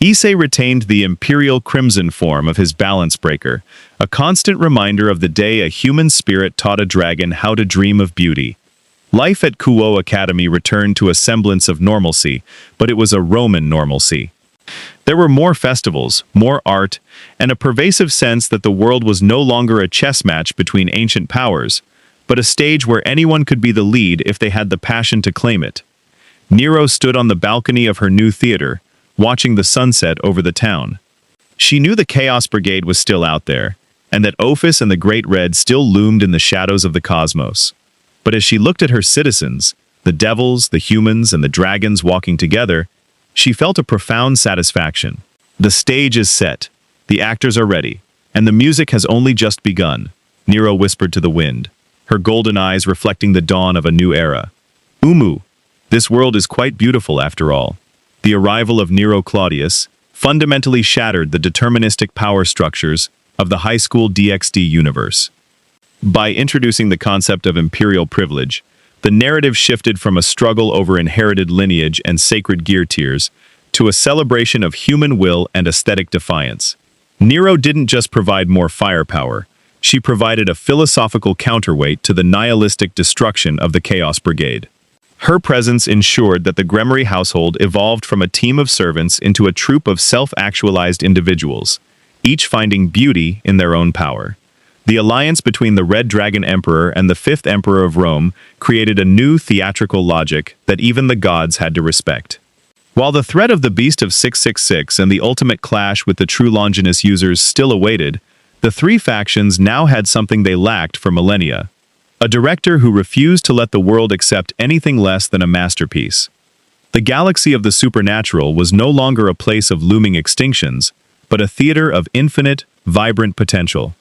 Issei retained the imperial crimson form of his balance breaker, a constant reminder of the day a human spirit taught a dragon how to dream of beauty. Life at Kuoh Academy returned to a semblance of normalcy, but it was a Roman normalcy. There were more festivals, more art, and a pervasive sense that the world was no longer a chess match between ancient powers, but a stage where anyone could be the lead if they had the passion to claim it. Nero stood on the balcony of her new theater, watching the sunset over the town. She knew the Chaos Brigade was still out there, and that Ophis and the Great Red still loomed in the shadows of the cosmos. But as she looked at her citizens, the devils, the humans, and the dragons walking together, she felt a profound satisfaction. The stage is set, the actors are ready, and the music has only just begun, Nero whispered to the wind, her golden eyes reflecting the dawn of a new era. "Umu, this world is quite beautiful after all." The arrival of Nero Claudius fundamentally shattered the deterministic power structures of the High School DxD universe. By introducing the concept of imperial privilege, the narrative shifted from a struggle over inherited lineage and sacred gear tiers to a celebration of human will and aesthetic defiance. Nero didn't just provide more firepower, she provided a philosophical counterweight to the nihilistic destruction of the Chaos Brigade. Her presence ensured that the Gremory household evolved from a team of servants into a troop of self-actualized individuals, each finding beauty in their own power. The alliance between the Red Dragon Emperor and the Fifth Emperor of Rome created a new theatrical logic that even the gods had to respect. While the threat of the Beast of 666 and the ultimate clash with the true Longinus users still awaited, the three factions now had something they lacked for millennia: a director who refused to let the world accept anything less than a masterpiece. The galaxy of the supernatural was no longer a place of looming extinctions, but a theater of infinite, vibrant potential.